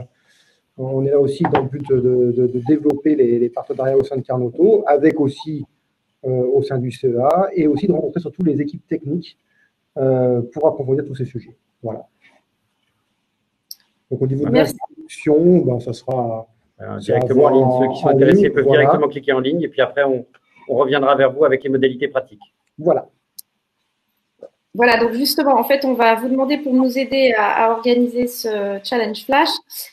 Speaker 5: on est là aussi dans le but de développer les partenariats au sein de Carnoto, avec aussi au sein du CEA, et aussi de rencontrer surtout les équipes techniques pour approfondir tous ces sujets. Voilà. Donc, au niveau de l'inscription, ça sera
Speaker 4: directement en ligne. Ceux qui sont intéressés peuvent directement cliquer en ligne, et puis après, on reviendra vers vous avec les modalités pratiques.
Speaker 5: Voilà.
Speaker 6: Voilà, donc justement, en fait, on va vous demander pour nous aider à organiser ce challenge flash,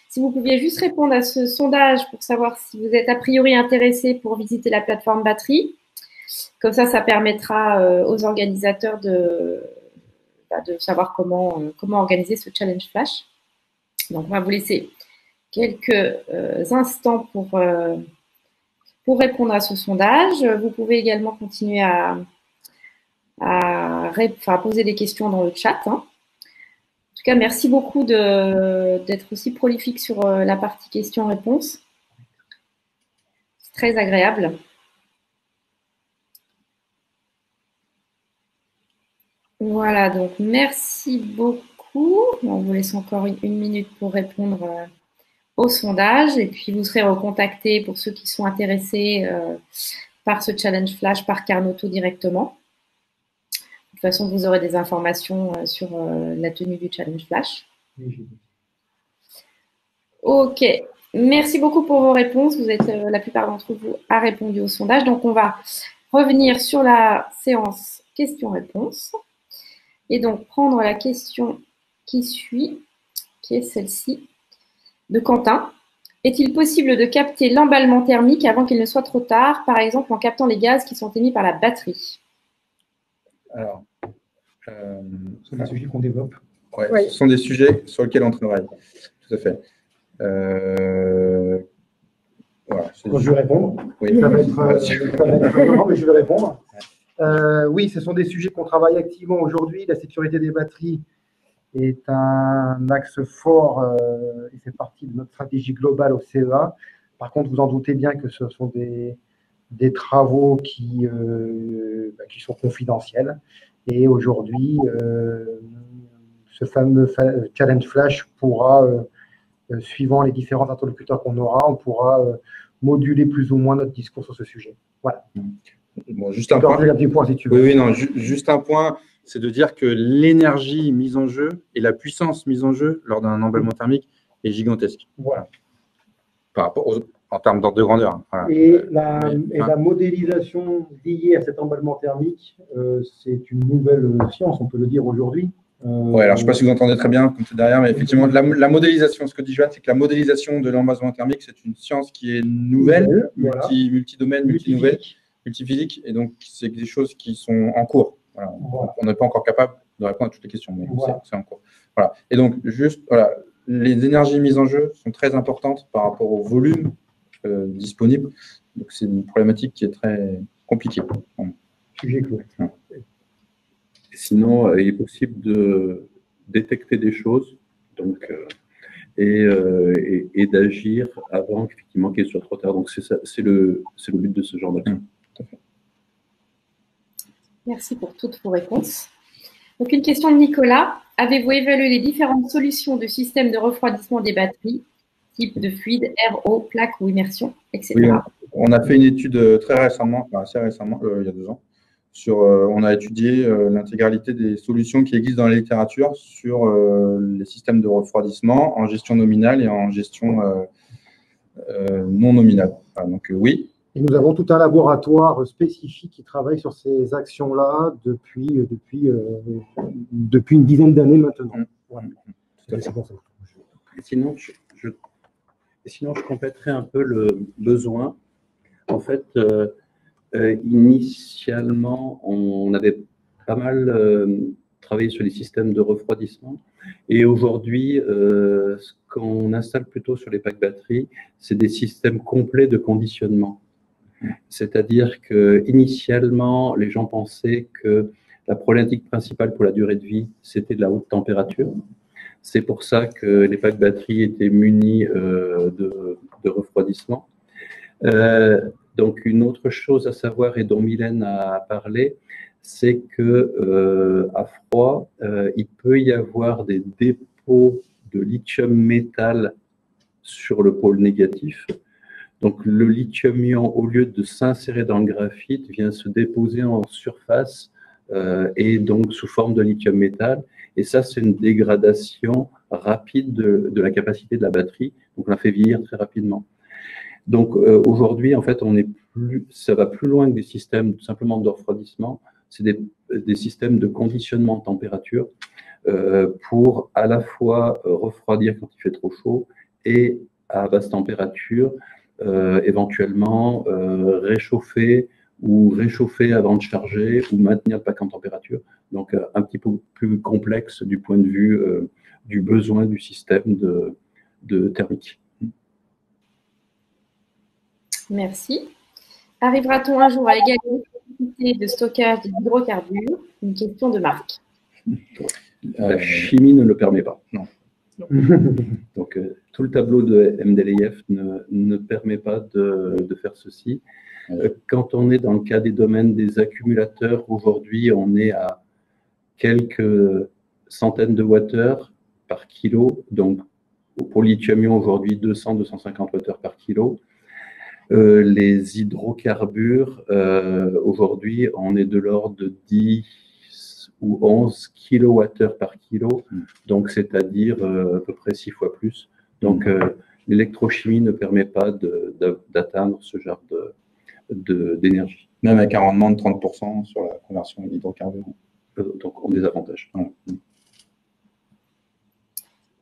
Speaker 6: si vous pouviez juste répondre à ce sondage pour savoir si vous êtes a priori intéressé pour visiter la plateforme batterie. Comme ça permettra aux organisateurs de savoir comment organiser ce challenge flash. Donc, on va vous laisser quelques instants pour répondre à ce sondage. Vous pouvez également continuer à poser des questions dans le chat. En tout cas, merci beaucoup d'être aussi prolifique sur la partie questions-réponses. C'est très agréable. Voilà, donc merci beaucoup. On vous laisse encore une minute pour répondre au sondage et puis vous serez recontactés pour ceux qui sont intéressés par ce challenge flash par Carnoto directement. De toute façon, vous aurez des informations sur la tenue du challenge flash. Ok, merci beaucoup pour vos réponses. Vous êtes la plupart d'entre vous a répondu au sondage. Donc, on va revenir sur la séance questions-réponses et donc prendre la question qui suit, qui est celle-ci, de Quentin. Est-il possible de capter l'emballement thermique avant qu'il ne soit trop tard, par exemple en captant les gaz qui sont émis par la batterie?
Speaker 2: Alors,
Speaker 5: c'est un sujet qu'on développe.
Speaker 2: Ouais, ce sont des sujets sur lesquels on travaille. Tout à fait. Voilà,
Speaker 5: quand je vais répondre,
Speaker 2: oui.
Speaker 5: Ça va être non, mais je vais répondre. Oui, ce sont des sujets qu'on travaille activement aujourd'hui. La sécurité des batteries est un axe fort et fait partie de notre stratégie globale au CEA. Par contre, vous en doutez bien que ce sont des travaux qui sont confidentiels. Et aujourd'hui, ce fameux challenge flash pourra, suivant les différents interlocuteurs qu'on aura, on pourra moduler plus ou moins notre discours sur ce sujet. Voilà.
Speaker 2: Bon, juste un point.
Speaker 5: Si tu veux.
Speaker 2: Oui, non, juste un point, c'est de dire que l'énergie mise en jeu et la puissance mise en jeu lors d'un emballement thermique est gigantesque.
Speaker 5: Voilà.
Speaker 2: Par rapport en termes d'ordre de grandeur. Voilà.
Speaker 5: Et la modélisation liée à cet emballement thermique, c'est une nouvelle science, on peut le dire aujourd'hui.
Speaker 2: Oui, alors je ne sais pas si vous entendez très bien comme c'est derrière, mais effectivement, la modélisation, ce que dit Joanne, c'est que la modélisation de l'emballement thermique, c'est une science qui est nouvelle,
Speaker 5: voilà.
Speaker 2: multidomaine, multinouvelle, multiphysique, et donc c'est des choses qui sont en cours. Voilà. Voilà. On n'est pas encore capable de répondre à toutes les questions, mais voilà. C'est en cours. Voilà. Et donc, juste, voilà, les énergies mises en jeu sont très importantes par rapport au volume disponible. Donc, c'est une problématique qui est très compliquée.
Speaker 5: Sujet clos.
Speaker 2: Ouais.
Speaker 3: Sinon, il est possible de détecter des choses donc, et d'agir avant effectivement qu'il soit trop tard. Donc, c'est le but de ce genre d'action.
Speaker 6: Merci pour toutes vos réponses. Donc, une question de Nicolas. Avez-vous évalué les différentes solutions de système de refroidissement des batteries, type de fluide, air, eau, plaque ou immersion, etc.
Speaker 2: Oui, on a fait une étude très récemment, assez récemment, il y a 2 ans. On a étudié l'intégralité des solutions qui existent dans la littérature sur les systèmes de refroidissement en gestion nominale et en gestion non nominale. Voilà, donc oui.
Speaker 5: Et nous avons tout un laboratoire spécifique qui travaille sur ces actions-là depuis une dizaine d'années maintenant. Voilà.
Speaker 3: Sinon, je compléterai un peu le besoin. En fait, initialement, on avait pas mal travaillé sur les systèmes de refroidissement. Et aujourd'hui, ce qu'on installe plutôt sur les packs batteries, c'est des systèmes complets de conditionnement. C'est-à-dire qu'initialement, les gens pensaient que la problématique principale pour la durée de vie, c'était de la haute température. C'est pour ça que les packs batteries étaient munis de refroidissement. Donc, une autre chose à savoir et dont Mylène a parlé, c'est que à froid, il peut y avoir des dépôts de lithium métal sur le pôle négatif. Donc, le lithium-ion, au lieu de s'insérer dans le graphite, vient se déposer en surface et donc sous forme de lithium métal. Et ça, c'est une dégradation rapide de la capacité de la batterie. Donc, on la fait vieillir très rapidement. Donc, aujourd'hui, en fait, ça va plus loin que des systèmes simplement de refroidissement. C'est des systèmes de conditionnement de température pour à la fois refroidir quand il fait trop chaud et à basse température, éventuellement réchauffer ou réchauffer avant de charger ou maintenir le pack en température. Donc, un petit peu plus complexe du point de vue du besoin du système de thermique.
Speaker 6: Merci. Arrivera-t-on un jour à égaler la capacité de stockage des hydrocarbures? Une question de Marc.
Speaker 3: La chimie ne le permet pas, non. Donc, tout le tableau de Mendeleïev ne permet pas de faire ceci. Quand on est dans le cas des domaines des accumulateurs, aujourd'hui, on est à quelques centaines de wattheures par kilo. Donc, pour lithium-ion, aujourd'hui, 200-250 wattheures par kilo. Les hydrocarbures, aujourd'hui, on est de l'ordre de 10 ou 11 kilowattheures par kilo, donc c'est-à-dire à peu près 6 fois plus. Donc, l'électrochimie ne permet pas d'atteindre ce genre d'énergie.
Speaker 2: Même avec un rendement de 30% sur la conversion d'hydrocarbures.
Speaker 3: Donc, on a des avantages.
Speaker 2: Ouais.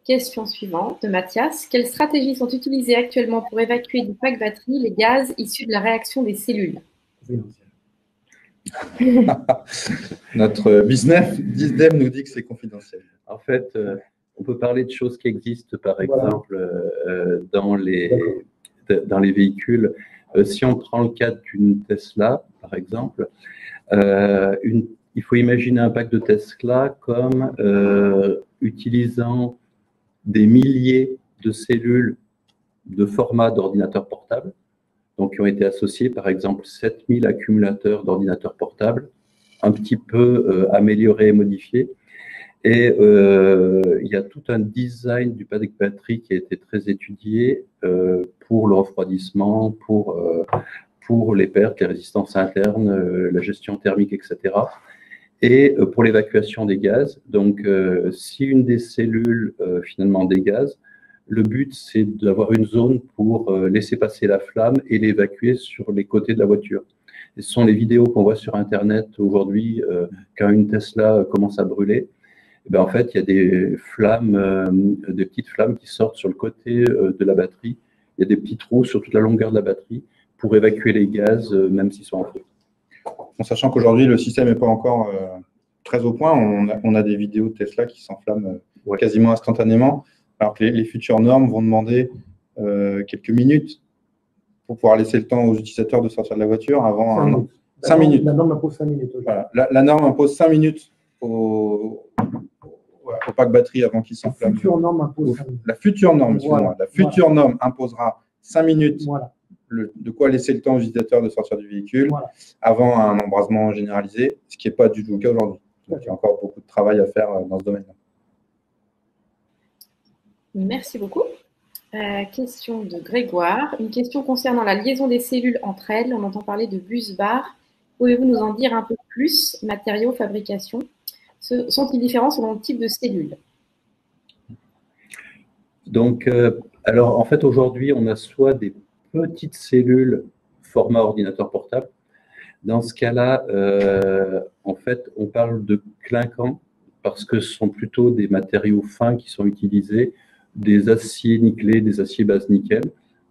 Speaker 6: Question suivante de Mathias. Quelles stratégies sont utilisées actuellement pour évacuer du pack batterie les gaz issus de la réaction des cellules?
Speaker 2: Notre business d'ISDEM nous dit que c'est confidentiel.
Speaker 3: En fait, on peut parler de choses qui existent, par exemple, dans les véhicules. Si on prend le cas d'une Tesla, par exemple, il faut imaginer un pack de Tesla comme utilisant des milliers de cellules de format d'ordinateur portable, donc qui ont été associés, par exemple, 7000 accumulateurs d'ordinateurs portables, un petit peu améliorés et modifiés. Et il y a tout un design du pack batterie qui a été très étudié pour le refroidissement, pour les pertes, les résistances internes, la gestion thermique, etc. Et pour l'évacuation des gaz. Donc, si une des cellules finalement dégaz, le but c'est d'avoir une zone pour laisser passer la flamme et l'évacuer sur les côtés de la voiture. Et ce sont les vidéos qu'on voit sur Internet aujourd'hui quand une Tesla commence à brûler. Et bien, en fait, il y a des flammes, des petites flammes qui sortent sur le côté de la batterie. Il y a des petits trous sur toute la longueur de la batterie pour évacuer les gaz, même s'ils sont en feu.
Speaker 2: En sachant qu'aujourd'hui, le système n'est pas encore très au point. On a des vidéos de Tesla qui s'enflamment quasiment instantanément, alors que les futures normes vont demander quelques minutes pour pouvoir laisser le temps aux utilisateurs de sortir de la voiture avant 5 minutes.
Speaker 5: La norme impose 5 minutes.
Speaker 2: Voilà. La norme impose 5 minutes au pack batterie avant qu'il s'enflamme.
Speaker 5: La future norme impose 5 minutes.
Speaker 2: La future norme, excusez-moi. La future norme imposera 5 minutes.
Speaker 5: Voilà.
Speaker 2: De quoi laisser le temps aux utilisateurs de sortir du véhicule avant un embrasement généralisé, ce qui n'est pas du tout le cas aujourd'hui. Donc, il y a encore beaucoup de travail à faire dans ce domaine-là.
Speaker 6: Merci beaucoup. Question de Grégoire. Une question concernant la liaison des cellules entre elles. On entend parler de bus-bar. Pouvez-vous nous en dire un peu plus? Matériaux, fabrication. Sont-ils différents selon le type de cellule?
Speaker 3: Donc, alors en fait, aujourd'hui, on a soit des petites cellules format ordinateur portable. Dans ce cas-là, en fait, on parle de clinquants parce que ce sont plutôt des matériaux fins qui sont utilisés, des aciers nickelés, des aciers base nickel,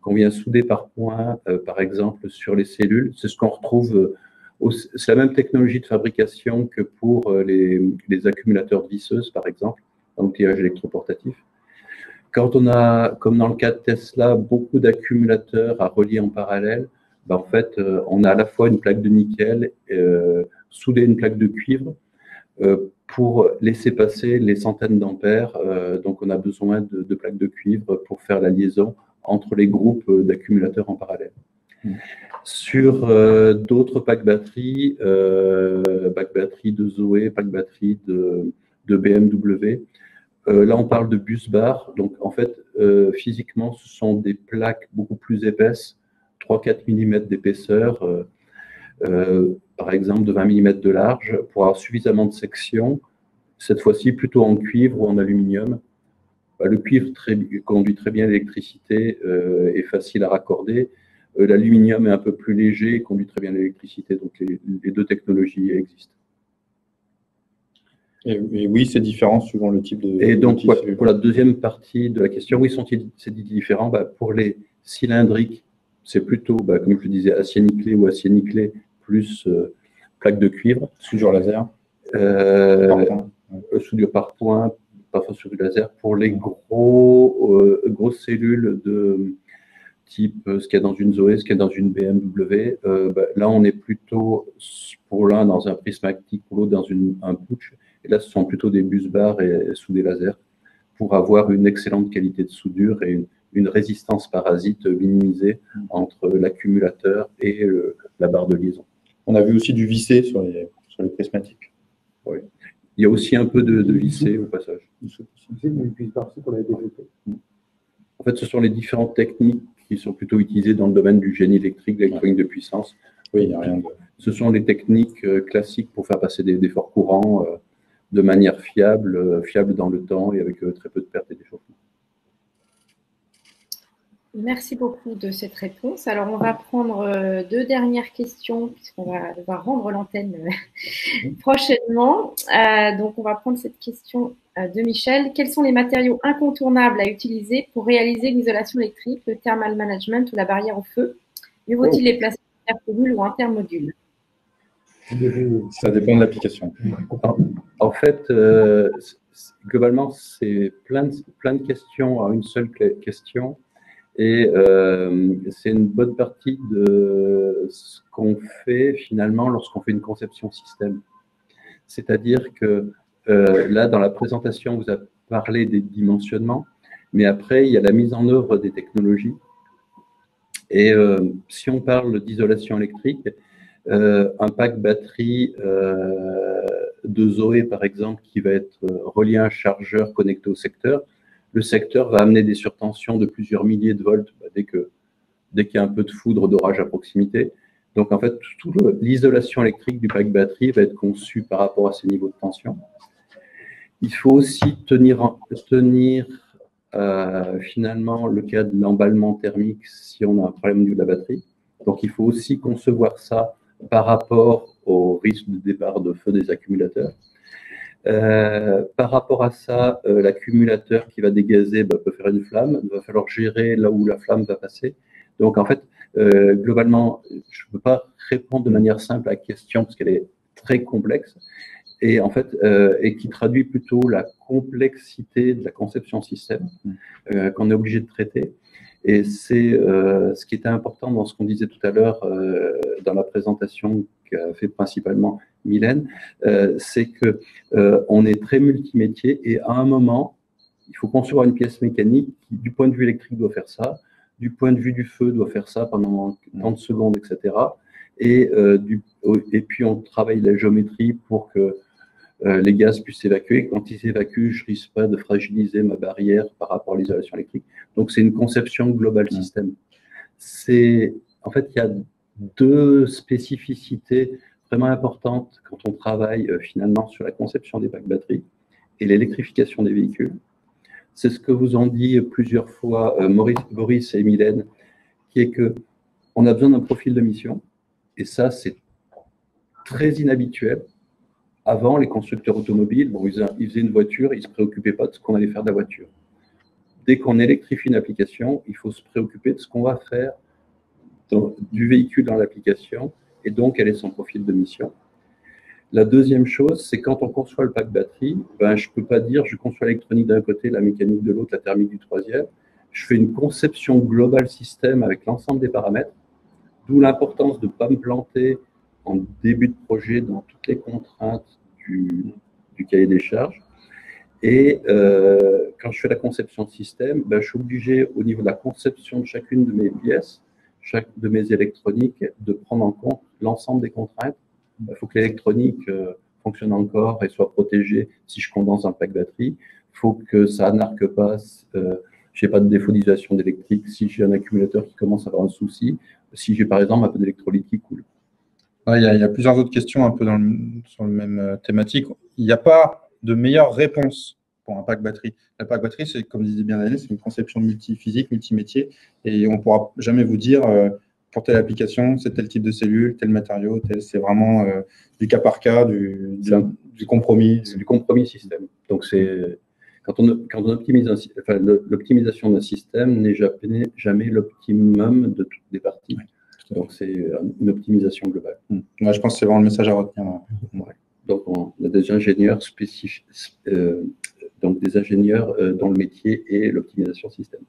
Speaker 3: qu'on vient souder par points, par exemple, sur les cellules. C'est ce qu'on retrouve, c'est la même technologie de fabrication que pour les accumulateurs de visseuses, par exemple, dans l'outillage électroportatif. Quand on a, comme dans le cas de Tesla, beaucoup d'accumulateurs à relier en parallèle, ben en fait, on a à la fois une plaque de nickel, soudée à une plaque de cuivre, pour laisser passer les centaines d'ampères. Donc, on a besoin de plaques de cuivre pour faire la liaison entre les groupes d'accumulateurs en parallèle. Sur d'autres packs batteries, pack batterie de Zoé, pack batterie de BMW, là, on parle de bus bar. Donc, en fait, physiquement, ce sont des plaques beaucoup plus épaisses, 3-4 mm d'épaisseur, par exemple de 20 mm de large, pour avoir suffisamment de sections, cette fois-ci plutôt en cuivre ou en aluminium. Le cuivre conduit très bien l'électricité, est facile à raccorder. L'aluminium est un peu plus léger et conduit très bien l'électricité. Donc, les deux technologies existent.
Speaker 2: Et oui, c'est différent suivant le type de…
Speaker 3: Et donc, pour la deuxième partie de la question, oui, c'est différent. Pour les cylindriques, c'est plutôt, comme je le disais, acier nickelé ou acier nickelé plus plaque de cuivre.
Speaker 2: Soudure laser.
Speaker 3: Soudure par point, parfois sur du laser. Pour les grosses cellules de type ce qu'il y a dans une Zoé, ce qu'il y a dans une BMW, là, on est plutôt, pour l'un, dans un prismatique, pour l'autre, dans un putsch. Et là, ce sont plutôt des bus bars et soudés laser pour avoir une excellente qualité de soudure et une résistance parasite minimisée entre l'accumulateur et la barre de liaison.
Speaker 2: On a vu aussi du vissé sur les prismatiques.
Speaker 3: Oui. Il y a aussi un peu de vissé au passage. En fait, ce sont les différentes techniques qui sont plutôt utilisées dans le domaine du génie électrique, de l'électronique de puissance.
Speaker 2: Oui, il n'y a rien de…
Speaker 3: Ce sont les techniques classiques pour faire passer des forts courants de manière fiable dans le temps et avec très peu de pertes et d'échauffement.
Speaker 6: Merci beaucoup de cette réponse. Alors, on va prendre deux dernières questions puisqu'on va devoir rendre l'antenne prochainement. Donc, on va prendre cette question de Michel. Quels sont les matériaux incontournables à utiliser pour réaliser l'isolation électrique, le thermal management ou la barrière au feu? Mieux vaut-il les placer intermodule ou intermodule?
Speaker 2: Ça dépend de l'application.
Speaker 3: En fait, globalement, c'est plein de questions à une seule question. Et c'est une bonne partie de ce qu'on fait finalement lorsqu'on fait une conception système. C'est-à-dire que là, dans la présentation, vous avez parlé des dimensionnements, mais après, il y a la mise en œuvre des technologies. Et si on parle d'isolation électrique, un pack batterie de Zoé, par exemple, qui va être relié à un chargeur connecté au secteur, le secteur va amener des surtensions de plusieurs milliers de volts dès qu'il y a un peu de foudre, d'orage à proximité. Donc, en fait, l'isolation électrique du pack batterie va être conçue par rapport à ces niveaux de tension. Il faut aussi tenir finalement le cas de l'emballement thermique si on a un problème au niveau de la batterie. Donc, il faut aussi concevoir ça par rapport au risque de départ de feu des accumulateurs. Par rapport à ça, l'accumulateur qui va dégazer peut faire une flamme. Il va falloir gérer là où la flamme va passer. Donc, en fait, globalement, je ne peux pas répondre de manière simple à la question parce qu'elle est très complexe et en fait, et qui traduit plutôt la complexité de la conception système qu'on est obligé de traiter. Et c'est ce qui était important dans ce qu'on disait tout à l'heure dans la présentation qu'a fait principalement Mylène, c'est que on est très multimétier et à un moment, il faut concevoir une pièce mécanique qui, du point de vue électrique, doit faire ça, du point de vue du feu, doit faire ça pendant 30 secondes, etc. Et puis, on travaille la géométrie pour que les gaz puissent s'évacuer. Quand ils s'évacuent, je ne risque pas de fragiliser ma barrière par rapport à l'isolation électrique. Donc, c'est une conception global système. En fait, il y a deux spécificités vraiment importantes quand on travaille finalement sur la conception des packs batteries et l'électrification des véhicules. C'est ce que vous ont dit plusieurs fois Boris et Mylène, qui est qu'on a besoin d'un profil de mission. Et ça, c'est très inhabituel. Avant, les constructeurs automobiles, ils faisaient une voiture, ils ne se préoccupaient pas de ce qu'on allait faire de la voiture. Dès qu'on électrifie une application, il faut se préoccuper de ce qu'on va faire du véhicule dans l'application et donc quel est son profil de mission. La deuxième chose, c'est quand on conçoit le pack batterie, je ne peux pas dire je conçois l'électronique d'un côté, la mécanique de l'autre, la thermique du troisième. Je fais une conception global système avec l'ensemble des paramètres, d'où l'importance de ne pas me planter en début de projet dans toutes les contraintes du du cahier des charges. Et quand je fais la conception de système, ben, je suis obligé, au niveau de la conception de chacune de mes pièces, de mes électroniques, de prendre en compte l'ensemble des contraintes. Il faut que l'électronique fonctionne encore et soit protégée si je condense un pack batterie. Il faut que ça n'arque pas, je n'ai pas de défaut d'isolation d'électrique si j'ai un accumulateur qui commence à avoir un souci, si j'ai par exemple un peu d'électrolyte qui coule.
Speaker 2: Il y a plusieurs autres questions un peu sur le même thématique. Il n'y a pas de meilleure réponse pour un pack batterie. Le pack batterie, c'est, comme disait bien Daniel, c'est une conception multiphysique, multimétier, et on ne pourra jamais vous dire pour telle application, c'est tel type de cellule, tel matériau, c'est vraiment du cas par cas, du compromis.
Speaker 3: C'est du compromis système. Donc, quand on optimise l'optimisation d'un système n'est jamais l'optimum de toutes les parties. Ouais. Donc, c'est une optimisation globale.
Speaker 2: Ouais, je pense que c'est vraiment le message à retenir.
Speaker 3: Ouais. Donc, on a des ingénieurs spécifiques, donc des ingénieurs dont le métier est l'optimisation système.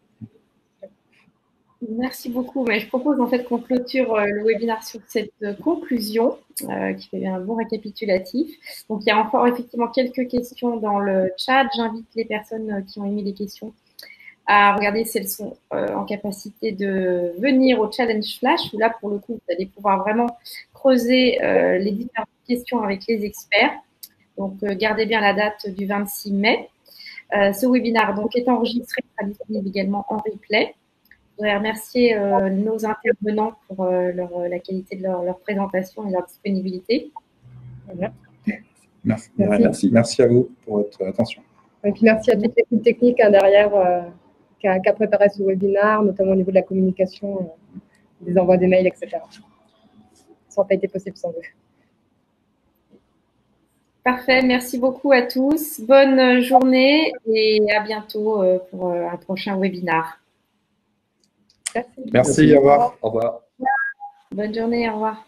Speaker 6: Merci beaucoup. Mais je propose en fait qu'on clôture le webinaire sur cette conclusion qui fait un bon récapitulatif. Donc, il y a encore effectivement quelques questions dans le chat. J'invite les personnes qui ont émis des questions à regarder si elles sont en capacité de venir au challenge flash, où là, pour le coup, vous allez pouvoir vraiment creuser les différentes questions avec les experts. Donc, gardez bien la date du 26 mai. Ce webinaire donc, est enregistré, sera disponible également en replay. Je voudrais remercier nos intervenants pour la qualité de leur présentation et leur disponibilité.
Speaker 1: Voilà.
Speaker 2: Merci à vous pour votre attention.
Speaker 1: Et puis merci à toute l'équipe technique derrière qui a préparé ce webinaire, notamment au niveau de la communication, des envois des mails, etc. Ça n'aurait pas été possible sans eux.
Speaker 6: Parfait, merci beaucoup à tous. Bonne journée et à bientôt pour un prochain webinaire.
Speaker 2: Merci, au revoir.
Speaker 3: Au revoir.
Speaker 6: Bonne journée, au revoir.